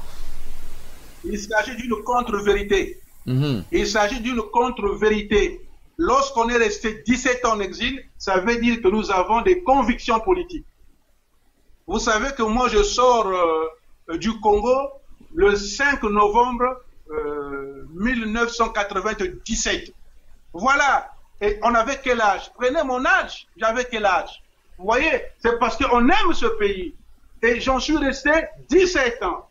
il s'agit d'une contre-vérité. Il s'agit d'une contre-vérité. Lorsqu'on est resté 17 ans en exil, ça veut dire que nous avons des convictions politiques. Vous savez que moi je sors du Congo le 5 novembre 1997. Voilà. Et on avait quel âge? Prenez mon âge, j'avais quel âge? Vous voyez, c'est parce qu'on aime ce pays. Et j'en suis resté 17 ans.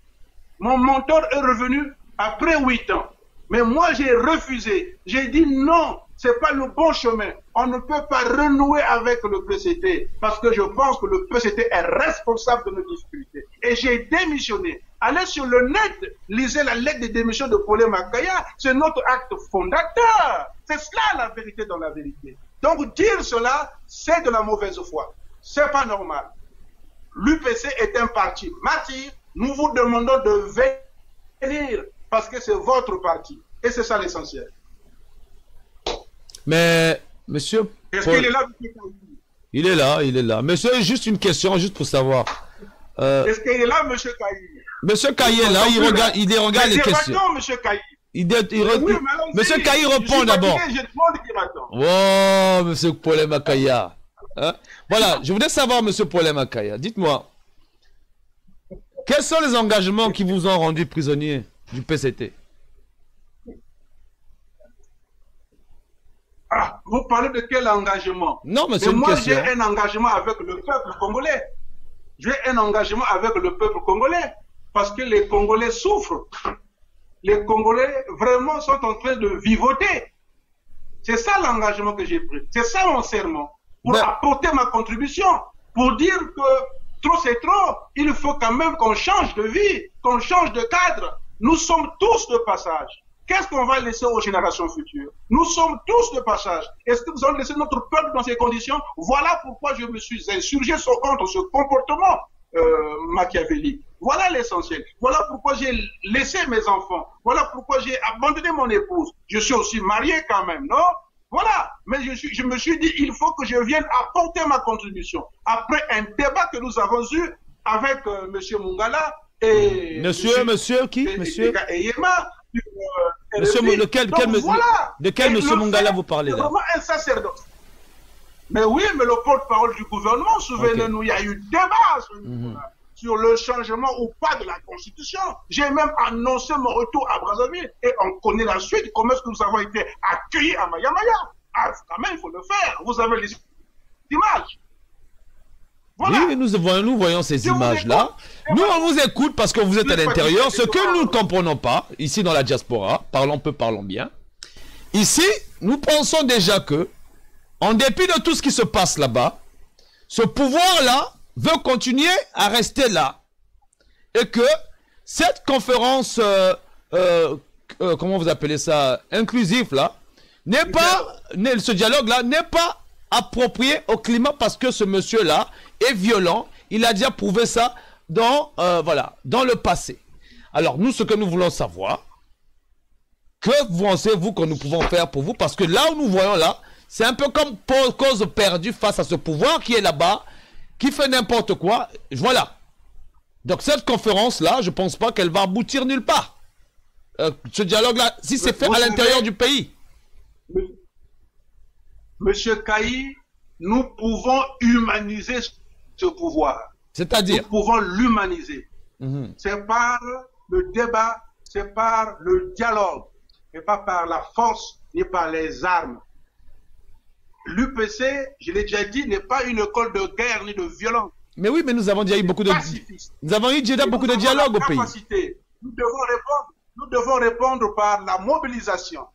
Mon mentor est revenu après 8 ans. Mais moi, j'ai refusé. J'ai dit non, c'est pas le bon chemin. On ne peut pas renouer avec le PCT parce que je pense que le PCT est responsable de nos difficultés. Et j'ai démissionné. Allez sur le net, lisez la lettre de démission de Paul Makaya. C'est notre acte fondateur. C'est cela la vérité dans la vérité. Donc dire cela, c'est de la mauvaise foi. C'est pas normal. L'UPC est un parti martyr. Nous vous demandons de venir parce que c'est votre parti. Et c'est ça l'essentiel. Mais, monsieur... Est-ce qu'il est là, monsieur Kaï? Il est là. Monsieur, juste une question, juste pour savoir. Est-ce qu'il est là, monsieur Kaï? Monsieur Kaï est là, il regarde les questions. Monsieur Kaï. Monsieur Kaï répond d'abord. Oh, monsieur Paul Makaya. Hein? Voilà, je voudrais savoir, monsieur Paul Makaya, dites-moi, quels sont les engagements qui vous ont rendu prisonnier du PCT? Ah, vous parlez de quel engagement? Non, mais c'est une question. Moi, j'ai un engagement avec le peuple congolais. J'ai un engagement avec le peuple congolais parce que les Congolais souffrent. les Congolais vraiment sont en train de vivoter. C'est ça l'engagement que j'ai pris. C'est ça mon serment. Pour apporter ma contribution. Pour dire que trop c'est trop. Il faut quand même qu'on change de vie, qu'on change de cadre. Nous sommes tous de passage. Qu'est-ce qu'on va laisser aux générations futures? Nous sommes tous de passage. Est-ce que nous allons laisser notre peuple dans ces conditions? Voilà pourquoi je me suis insurgé contre ce comportement machiavélique. Voilà l'essentiel. Voilà pourquoi j'ai laissé mes enfants. Voilà pourquoi j'ai abandonné mon épouse. Je suis aussi marié quand même, non? Voilà. Mais je me suis dit, il faut que je vienne apporter ma contribution. Après un débat que nous avons eu avec M. Mungala et... Monsieur qui? Monsieur Yema. Monsieur, de quel monsieur Mungala vous parlez là? C'est vraiment un sacerdoce. Mais oui, mais le porte-parole du gouvernement, souvenez-nous, il y a eu débat sur le changement ou pas de la Constitution. J'ai même annoncé mon retour à Brazzaville et on connaît la suite, comment est-ce que nous avons été accueillis à Maya-Maya. Ah, quand même, il faut le faire. Vous avez les images. Voilà. Oui, nous voyons ces images-là. Nous, on vous écoute parce que vous êtes à l'intérieur. Ce que nous ne comprenons pas, ici dans la diaspora, parlons peu, parlons bien. Ici, nous pensons déjà que, en dépit de tout ce qui se passe là-bas, ce pouvoir-là veut continuer à rester là. Et que cette conférence, comment vous appelez ça, inclusif là, n'est pas, ce dialogue-là n'est pas approprié au climat parce que ce monsieur-là est violent. Il a déjà prouvé ça dans, voilà, dans le passé. Alors, nous, ce que nous voulons savoir, que pensez-vous que nous pouvons faire pour vous? Parce que là où nous voyons là, c'est un peu comme cause perdue face à ce pouvoir qui est là-bas, qui fait n'importe quoi. Voilà. Donc cette conférence-là, je ne pense pas qu'elle va aboutir nulle part. Ce dialogue-là, si c'est fait à l'intérieur du pays. Monsieur Kaï, nous pouvons humaniser ce pouvoir. C'est-à-dire? Nous pouvons l'humaniser. C'est par le débat, c'est par le dialogue, et pas par la force, ni par les armes. L'UPC, je l'ai déjà dit, n'est pas une école de guerre ni de violence. Mais oui, mais nous avons déjà eu beaucoup de... Nous avons eu déjà beaucoup de dialogues au pays. Nous devons répondre par la mobilisation.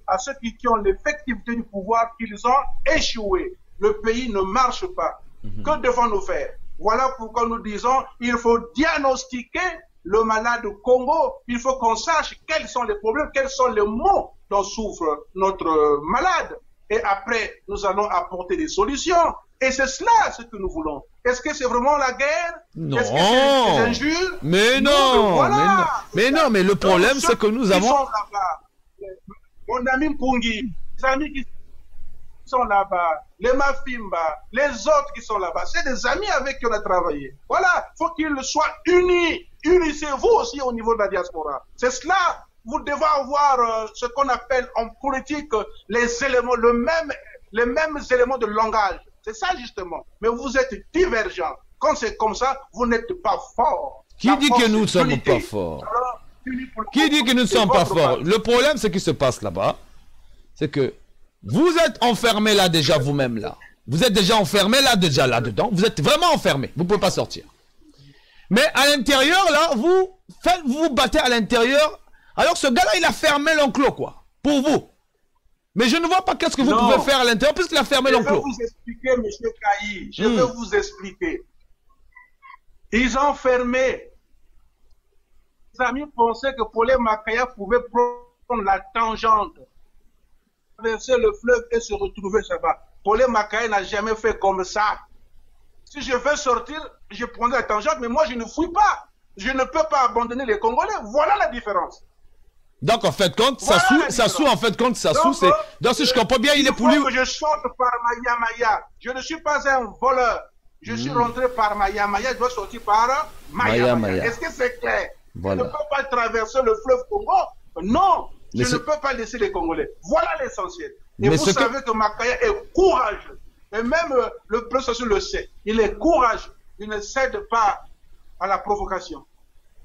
À ceux qui ont l'effectivité du pouvoir, qu'ils ont échoué. Le pays ne marche pas. Que devons-nous faire? Voilà pourquoi nous disons, il faut diagnostiquer le malade au Congo. Il faut qu'on sache quels sont les problèmes, quels sont les maux dont souffre notre malade. Et après, nous allons apporter des solutions. Et c'est cela ce que nous voulons. Est-ce que c'est vraiment la guerre? Non. Est-ce que c'est des injures? Mais non. Voilà. Mais non, mais le problème, c'est que nous avons... Mon ami Mpungi, les amis qui sont là-bas, les Mafimba, les autres qui sont là-bas, c'est des amis avec qui on a travaillé. Voilà, il faut qu'ils soient unis. Unissez-vous aussi au niveau de la diaspora. C'est cela. Vous devez avoir ce qu'on appelle en politique les éléments, les mêmes éléments de langage. C'est ça justement. Mais vous êtes divergents. Quand c'est comme ça, vous n'êtes pas forts. Qui dit que nous ne sommes pas forts? Qui dit que nous ne sommes pas forts? Le problème, ce qui se passe là-bas, c'est que vous êtes enfermés là déjà vous-même là. Vous êtes déjà enfermés là déjà là-dedans. Vous êtes vraiment enfermés. Vous ne pouvez pas sortir. Mais à l'intérieur là, vous vous battez à l'intérieur. Alors ce gars-là, il a fermé l'enclos, quoi, pour vous. Mais je ne vois pas qu'est-ce que vous pouvez faire à l'intérieur, puisqu'il a fermé l'enclos. Je vais vous expliquer, M. Kaï, je vais vous expliquer. Ils ont fermé. Les amis pensaient que Paulé Makaya pouvait prendre la tangente, traverser le fleuve et se retrouver là-bas. Paulé Makaya n'a jamais fait comme ça. Si je veux sortir, je prendrai la tangente, mais moi je ne fouille pas. Je ne peux pas abandonner les Congolais. Voilà la différence. Donc en fait compte, Sassou en fait compte, Sassou c'est... Donc si je comprends bien, il est pour lui... que je sorte par Maya-Maya. Je ne suis pas un voleur. Je suis rentré par Maya-Maya, je dois sortir par Maya-Maya. Est-ce que c'est clair? Voilà. Je ne peux pas traverser le fleuve Congo. Non, je ne peux pas laisser les Congolais. Voilà l'essentiel. Et vous savez que Makaya est courageux. Et même le peuple social le sait. Il est courageux. Il ne cède pas à la provocation.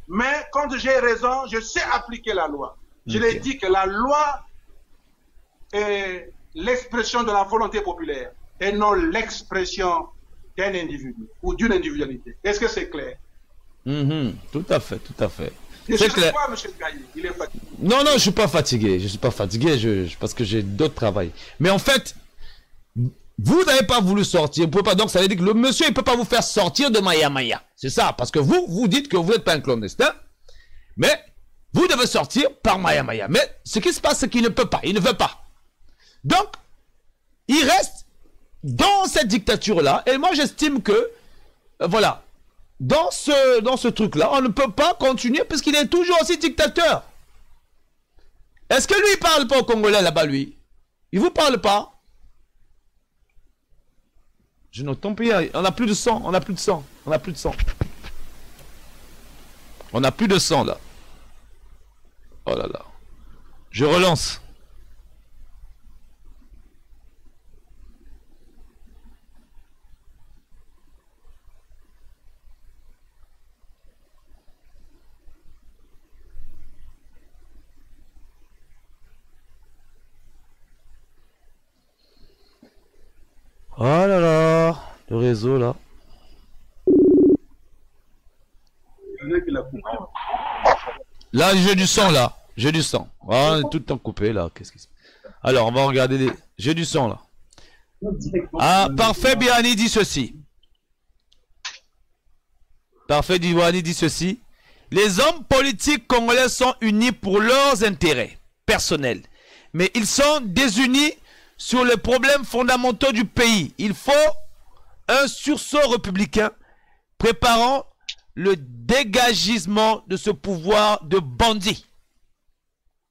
Mais quand j'ai raison, je sais appliquer la loi. Je l'ai dit que la loi est l'expression de la volonté populaire et non l'expression d'un individu ou d'une individualité. Est-ce que c'est clair? Tout à fait, tout à fait. C'est clair. Pas, monsieur Gaï, il est fatigué. Non, non, je suis pas fatigué. Je suis pas fatigué parce que j'ai d'autres travail. Mais en fait, vous n'avez pas voulu sortir. Vous pouvez pas. Donc, ça veut dire que le monsieur, il peut pas vous faire sortir de Maya Maya. C'est ça. Parce que vous dites que vous n'êtes pas un clandestin. Mais vous devez sortir par Maya Maya. Mais ce qui se passe, c'est qu'il ne peut pas. Il ne veut pas. Donc, il reste dans cette dictature-là. Et moi, j'estime que, voilà, dans ce truc-là, on ne peut pas continuer puisqu'il est toujours aussi dictateur. Est-ce que lui, il parle pas au Congolais là-bas, lui? Il vous parle pas? Je n'entends plus. On n'a plus de sang. On n'a plus de sang. On n'a plus de sang. On n'a plus de sang, là. Oh là là. Je relance. Oh là là, le réseau là. Là, j'ai du sang là. J'ai du sang. Ah, on est tout le temps coupé là. Qu'est-ce qui se passe? Alors, on va regarder les. J'ai du sang là. Ah, Parfait Biani dit ceci. Parfait Biani dit ceci. Les hommes politiques congolais sont unis pour leurs intérêts personnels. Mais ils sont désunis sur les problèmes fondamentaux du pays. Il faut un sursaut républicain préparant le dégagement de ce pouvoir de bandit.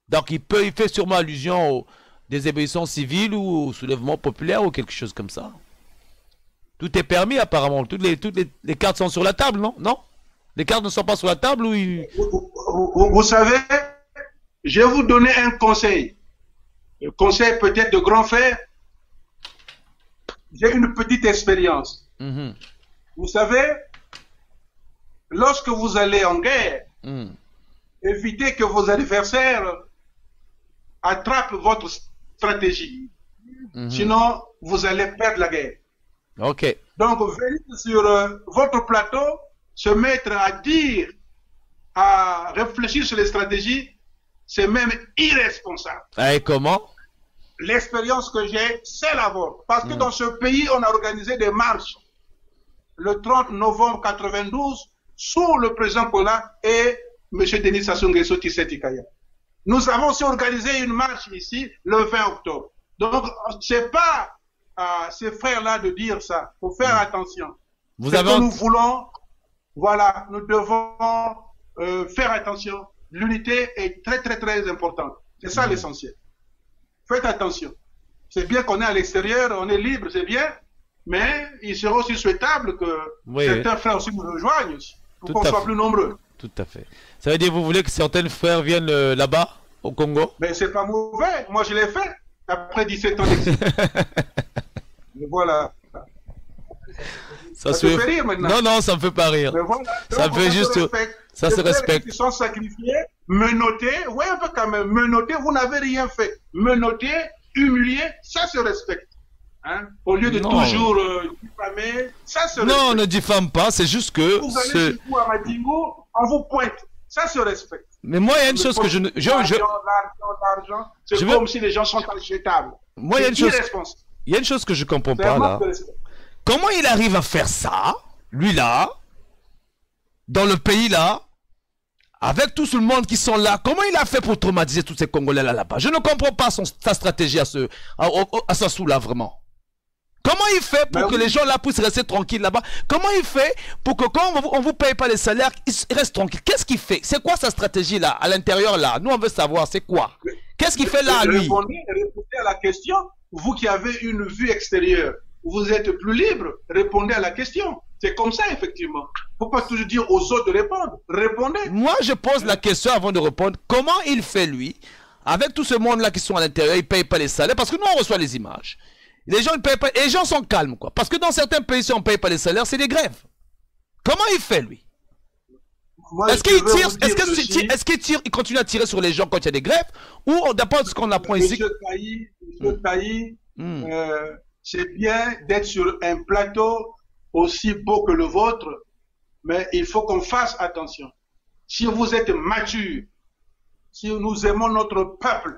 Donc il fait sûrement allusion aux désobéissances civiles ou au soulèvement populaire ou quelque chose comme ça. Tout est permis apparemment. Toutes les cartes sont sur la table, non? Non? Les cartes ne sont pas sur la table ou il... Vous savez, je vais vous donner un conseil. Un conseil peut-être de grand frère. J'ai une petite expérience. Vous savez, lorsque vous allez en guerre, évitez que vos adversaires attrapent votre stratégie. Sinon, vous allez perdre la guerre. Ok. Donc, venir sur votre plateau, se mettre à dire, à réfléchir sur les stratégies, c'est même irresponsable. Et comment? L'expérience que j'ai, c'est la vôtre. Parce que dans ce pays, on a organisé des marches le 30 novembre 92 sous le président Kola et M. Denis Sassou Nguesso Tshisekedi Kaya. Nous avons aussi organisé une marche ici le 20 octobre. Donc, c'est pas à ces frères-là de dire ça. Il faut faire attention. Vous avez... nous voulons, voilà, nous devons faire attention. L'unité est très, très, très importante. C'est ça l'essentiel. Faites attention. C'est bien qu'on est à l'extérieur, on est libre, c'est bien, mais il serait aussi souhaitable que certains frères aussi nous rejoignent, pour qu'on soit plus nombreux. Tout à fait. Ça veut dire que vous voulez que certains frères viennent là-bas, au Congo? Mais c'est pas mauvais. Moi, je l'ai fait après 17 ans d'exil. Voilà. Ça se fait rire maintenant. Non, non, ça me fait pas rire. Mais voilà. Ça me fait juste... Ça se respecte. Ils sont sacrifiés, menottés. Oui, un peu quand même. Menottés, vous n'avez rien fait. Menottés, humiliés, ça se respecte. Hein? Au lieu de toujours diffamer, ça se respecte. Non, on ne diffame pas, c'est juste que... Vous allez chez vous à Madingo, on vous pointe. Ça se respecte. Mais moi, il y a une chose que je ne... L'argent, c'est comme si les gens sont injetables. Moi, il y a une chose... Il y a une chose que je comprends pas, là. Comment il arrive à faire ça, lui, là, dans le pays, là, avec tout le monde qui sont là? Comment il a fait pour traumatiser tous ces Congolais là-bas? Je ne comprends pas sa stratégie à Sassou, là, vraiment. Comment il fait pour que les gens là puissent rester tranquilles là-bas? Comment il fait pour que quand on vous paye pas les salaires, ils restent tranquilles? Qu'est-ce qu'il fait? C'est quoi sa stratégie là, à l'intérieur là? Nous on veut savoir, c'est quoi? Qu'est-ce qu'il fait là, lui? Répondez à la question. Vous qui avez une vue extérieure, vous êtes plus libre. Répondez à la question. C'est comme ça, effectivement. Faut pas toujours dire aux autres de répondre. Répondez. Moi, je pose la question avant de répondre. Comment il fait, lui, avec tout ce monde-là qui sont à l'intérieur, il paye pas les salaires? Parce que nous, on reçoit les images. Les gens ne payent pas. Et les gens sont calmes, quoi. Parce que dans certains pays, si on ne paye pas les salaires, c'est des grèves. Comment il fait, lui? Est-ce qu'il tire? Est-ce qu'il tire? Il continue à tirer sur les gens quand il y a des grèves? Ou d'après ce qu'on apprend ici? Monsieur Taï, c'est bien d'être sur un plateau aussi beau que le vôtre, mais il faut qu'on fasse attention. si vous êtes mature, si nous aimons notre peuple,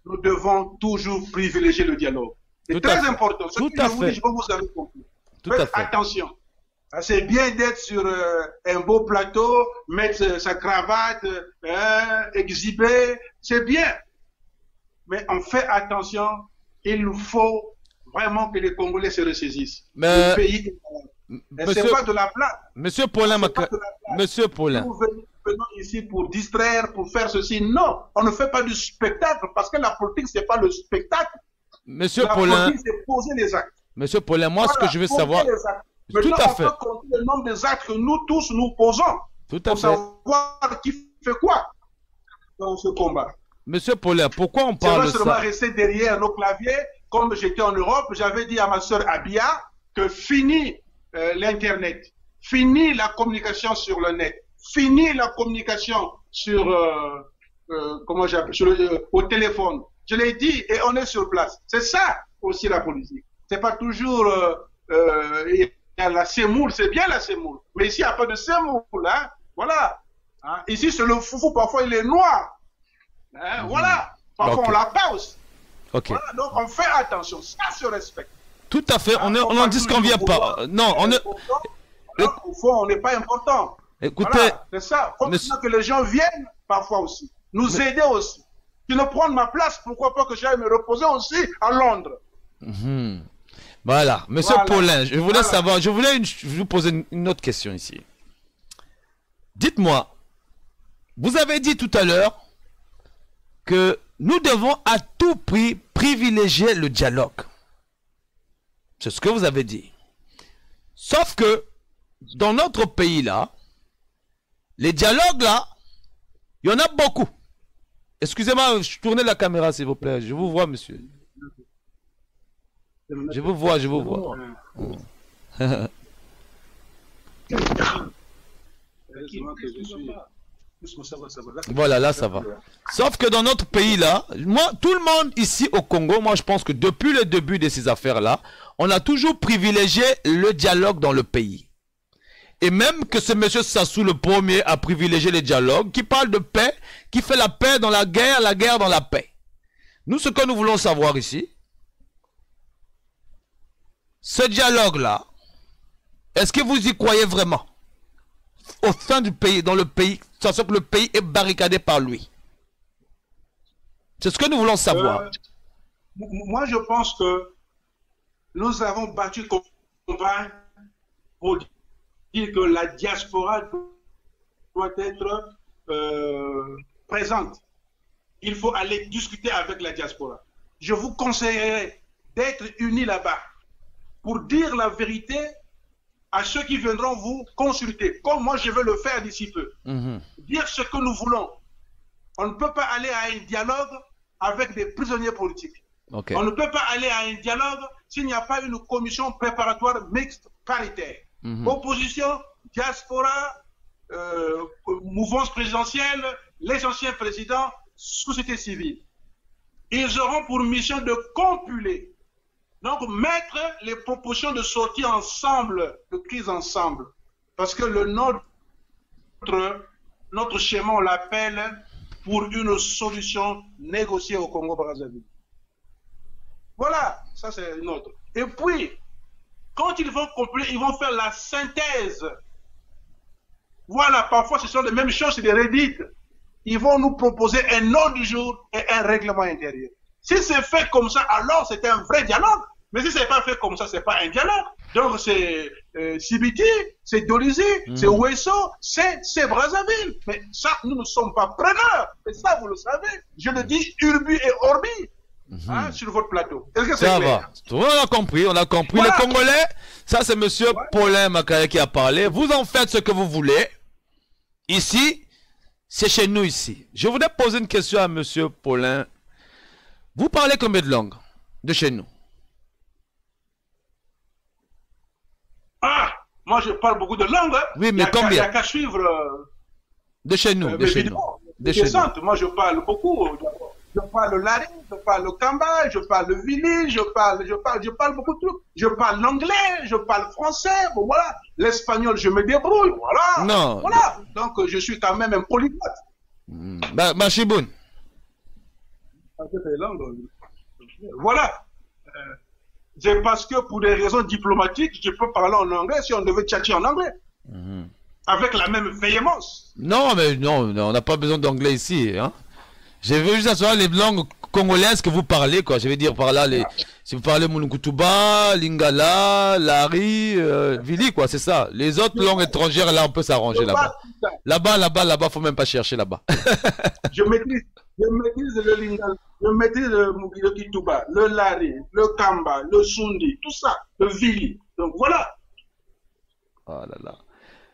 nous devons toujours privilégier le dialogue. C'est très important. Ce que je vous dis, je peux vous avez compris. Faites attention. C'est bien d'être sur un beau plateau, mettre sa cravate, exhiber, c'est bien. Mais on fait attention, il faut vraiment que les Congolais se ressaisissent. Mais, le pays, c'est pas de la blague. Monsieur Paulin, Monsieur Paulin. Nous venons ici pour distraire, pour faire ceci. Non, on ne fait pas du spectacle parce que la politique, c'est pas le spectacle. Monsieur Paulin. La politique, c'est poser les actes. Monsieur Paulin, moi, ce que je veux savoir. Tout à fait. On peut compter le nombre des actes que nous tous nous posons. Tout à pour fait. savoir qui fait quoi dans ce combat. Monsieur Paulin, pourquoi on parle de ça? C'est pas seulement rester derrière nos claviers. Comme j'étais en Europe, j'avais dit à ma soeur Abia que fini l'Internet, fini la communication sur le net, fini la communication sur, comment j'appelle, au téléphone. Je l'ai dit et on est sur place. C'est ça aussi la politique. C'est pas toujours la semoule, c'est bien la semoule. Mais ici, il n'y a pas de semoule. Hein? Voilà. Hein? Ici, c'est le foufou, parfois il est noir. Hein? Voilà. Parfois on la pause. Okay. Voilà, donc on fait attention, ça se respecte. Tout à fait, on n'en dit ce qu'on vient pas. Non, on est. Au fond, on n'est pas important. Écoutez, voilà, c'est ça. Il faut que les gens viennent parfois aussi, nous aider aussi. Tu ne prends ma place, pourquoi pas que j'aille me reposer aussi à Londres. Voilà, Monsieur Paulin, je voulais savoir, je voulais vous poser une autre question ici. Dites-moi, vous avez dit tout à l'heure que nous devons à tout prix privilégier le dialogue. C'est ce que vous avez dit. Sauf que dans notre pays là, les dialogues là, il y en a beaucoup. Excusez-moi, je tournais la caméra s'il vous plaît. Je vous vois, monsieur. Je vous vois, je vous vois. Voilà, là ça va. Sauf que dans notre pays là, moi, tout le monde ici au Congo, moi je pense que depuis le début de ces affaires là, on a toujours privilégié le dialogue dans le pays. Et même que ce monsieur Sassou le premier a privilégié le dialogue, qui parle de paix, qui fait la paix dans la guerre dans la paix. Nous, ce que nous voulons savoir ici, ce dialogue là, est-ce que vous y croyez vraiment? Au sein du pays, dans le pays, sachant que le pays est barricadé par lui. C'est ce que nous voulons savoir. Moi, je pense que nous avons battu le combat pour dire que la diaspora doit être présente. Il faut aller discuter avec la diaspora. Je vous conseillerais d'être unis là-bas pour dire la vérité à ceux qui viendront vous consulter, comme moi je vais le faire d'ici peu. Dire ce que nous voulons. On ne peut pas aller à un dialogue avec des prisonniers politiques. On ne peut pas aller à un dialogue s'il n'y a pas une commission préparatoire mixte paritaire. Opposition, diaspora, mouvance présidentielle, les anciens présidents, société civile. Ils auront pour mission de compiler. Donc, mettre les propositions de sortie ensemble, de crise ensemble. Parce que notre schéma, on l'appelle pour une solution négociée au Congo-Brazzaville. Voilà, ça c'est une autre. Et puis, quand ils vont compiler, ils vont faire la synthèse. Voilà, parfois ce sont les mêmes choses, c'est des redites. Ils vont nous proposer un ordre du jour et un règlement intérieur. Si c'est fait comme ça, alors c'est un vrai dialogue. Mais si c'est pas fait comme ça, c'est pas un dialogue. Donc c'est Sibiti, c'est Dolizy, c'est Ouesso, c'est Brazzaville. Mais ça, nous ne sommes pas preneurs. Et ça, vous le savez. Je le dis urbi et orbi sur votre plateau. Est-ce que c'est clair? On a compris, on a compris. Voilà. Les Congolais, ça c'est monsieur Paulin Makaye qui a parlé. Vous en faites ce que vous voulez. Ici, c'est chez nous ici. Je voudrais poser une question à monsieur Paulin. Vous parlez combien de langues de chez nous? Ah, moi je parle beaucoup de langues. Hein. Oui, mais combien? Il n'y a qu'à suivre. De chez nous, de chez nous. De chez nous. Moi je parle beaucoup. Je parle le lari, je parle le kamba, je parle le vili, je parle beaucoup de trucs. Je parle l'anglais, je parle français, bon voilà. L'espagnol, je me débrouille, voilà. Non. Voilà. Donc, je suis quand même un polyglotte. Machiboun. Voilà. C'est parce que pour des raisons diplomatiques, je peux parler en anglais si on devait tchatcher en anglais. Avec la même véhémence. Non, mais non, on n'a pas besoin d'anglais ici. Hein. Je veux juste savoir les langues congolaises que vous parlez, quoi. Je veux dire par là, si vous parlez Moulounkoutuba, Lingala, Lari, Vili, quoi, c'est ça. Les autres langues étrangères, là, on peut s'arranger là-bas. Là-bas, faut même pas chercher là-bas. Je maîtrise le Lingala, je maîtrise le Kituba, le Lari, le Kamba, le Sundi, tout ça, le Vili. Donc voilà. Oh là là.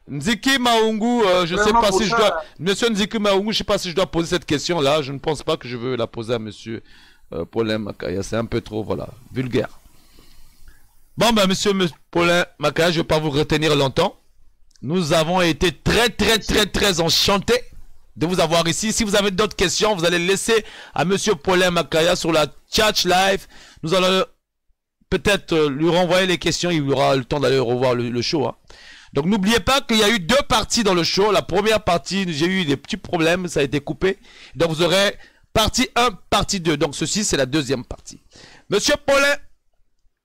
Nziki Maungu, je sais pas si je dois... Monsieur Nziki Maungu, je sais pas si je dois poser cette question-là. Je ne pense pas que je veux la poser à monsieur Paulin Makaya. C'est un peu trop, voilà, vulgaire. Bon, ben, monsieur Paulin Makaya, je ne vais pas vous retenir longtemps. Nous avons été très enchantés de vous avoir ici. Si vous avez d'autres questions, vous allez laisser à monsieur Paulin Makaya sur la chat live. Nous allons peut-être lui renvoyer les questions. Il aura le temps d'aller revoir le show, hein. Donc n'oubliez pas qu'il y a eu 2 parties dans le show. La première partie, j'ai eu des petits problèmes, ça a été coupé. Donc vous aurez partie 1, partie 2. Donc ceci, c'est la deuxième partie. Monsieur Paulin,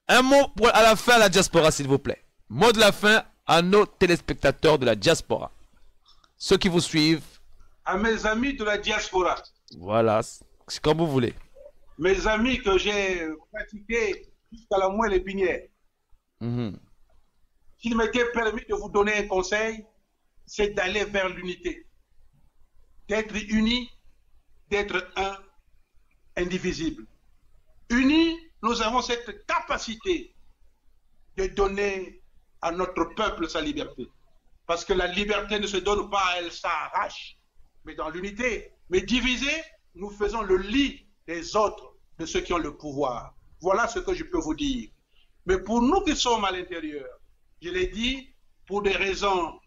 un mot à la fin à la diaspora, s'il vous plaît. Mot de la fin à nos téléspectateurs de la diaspora. Ceux qui vous suivent. À mes amis de la diaspora. Voilà, c'est comme vous voulez. Mes amis que j'ai pratiqués jusqu'à la moelle épinière. S'il m'était permis de vous donner un conseil, c'est d'aller vers l'unité. D'être unis, d'être un, indivisible. Unis, nous avons cette capacité de donner à notre peuple sa liberté. Parce que la liberté ne se donne pas, elle s'arrache. Mais dans l'unité, mais divisés, nous faisons le lit des autres, de ceux qui ont le pouvoir. Voilà ce que je peux vous dire. Mais pour nous qui sommes à l'intérieur, je l'ai dit, pour des raisons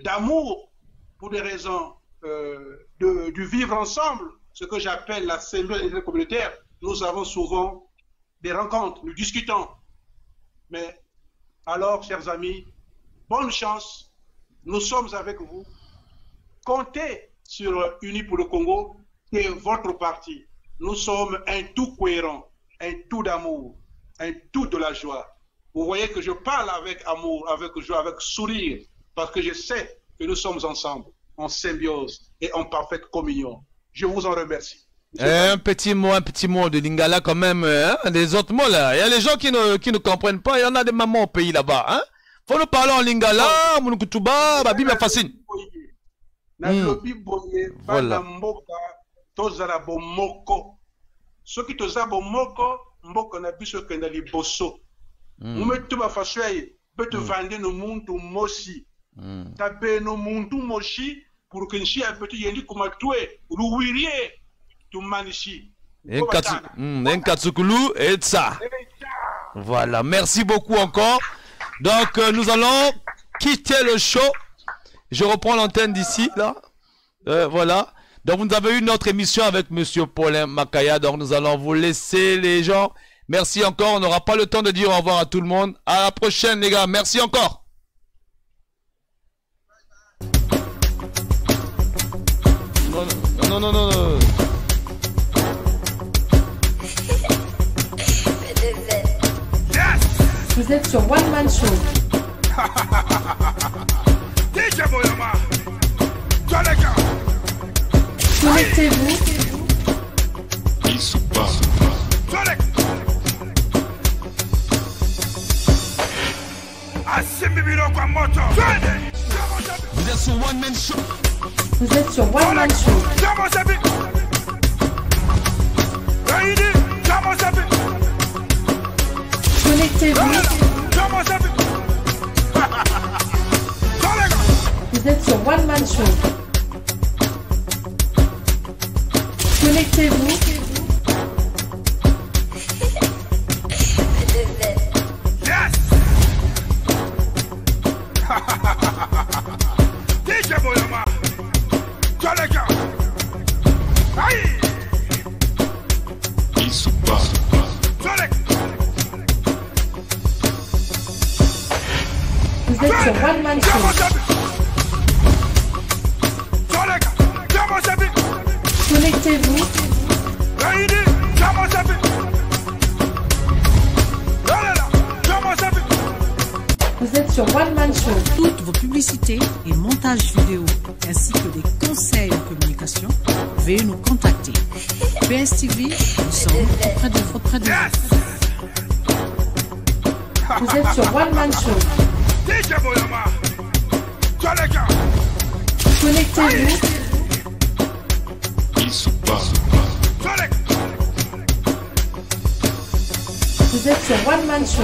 d'amour, pour des raisons du vivre ensemble, ce que j'appelle la symbiose communautaire, nous avons souvent des rencontres, nous discutons. Mais alors, chers amis, bonne chance, nous sommes avec vous. Comptez sur Unis pour le Congo, qui est votre parti. Nous sommes un tout cohérent, un tout d'amour, un tout de la joie. Vous voyez que je parle avec amour, avec joie, avec sourire, parce que je sais que nous sommes ensemble, en symbiose et en parfaite communion. Je vous en remercie. Un petit mot de Lingala quand même, hein? Des autres mots là. Il y a les gens qui ne comprennent pas, il y en a des mamans au pays là-bas. Hein? Faut nous parler en Lingala, Moulounkoutuba, Babi ma fascine. Voilà. Ceux qui te zabon moko, moko na biso kenda liboso. Mumetu ba fasway, peut vendre no muntu moshi. Tabe no muntu moshi pour que nchi a petit yendi kuma tué, ruwirie tu manishi. Nkatsukulu et ça. Voilà, merci beaucoup encore. Donc nous allons quitter le show. Je reprends l'antenne d'ici là. Voilà. Donc vous avez eu notre émission avec monsieur Paulin Makaya. Donc nous allons vous laisser les gens. Merci encore. On n'aura pas le temps de dire au revoir à tout le monde. À la prochaine les gars. Merci encore. Non. Vous êtes sur One Man Show. Connectez-vous. Vous êtes sur One Man Show. Vous êtes sur One Man Show. Connectez-vous. Vous êtes sur One Man Show. Connectez-vous. toutes vos publicités et montages vidéo, ainsi que des conseils en communication, veuillez nous contacter. PSTV, nous sommes auprès de vous. Vous êtes sur One Man Show. Connectez-vous. Vous êtes sur One Man Show.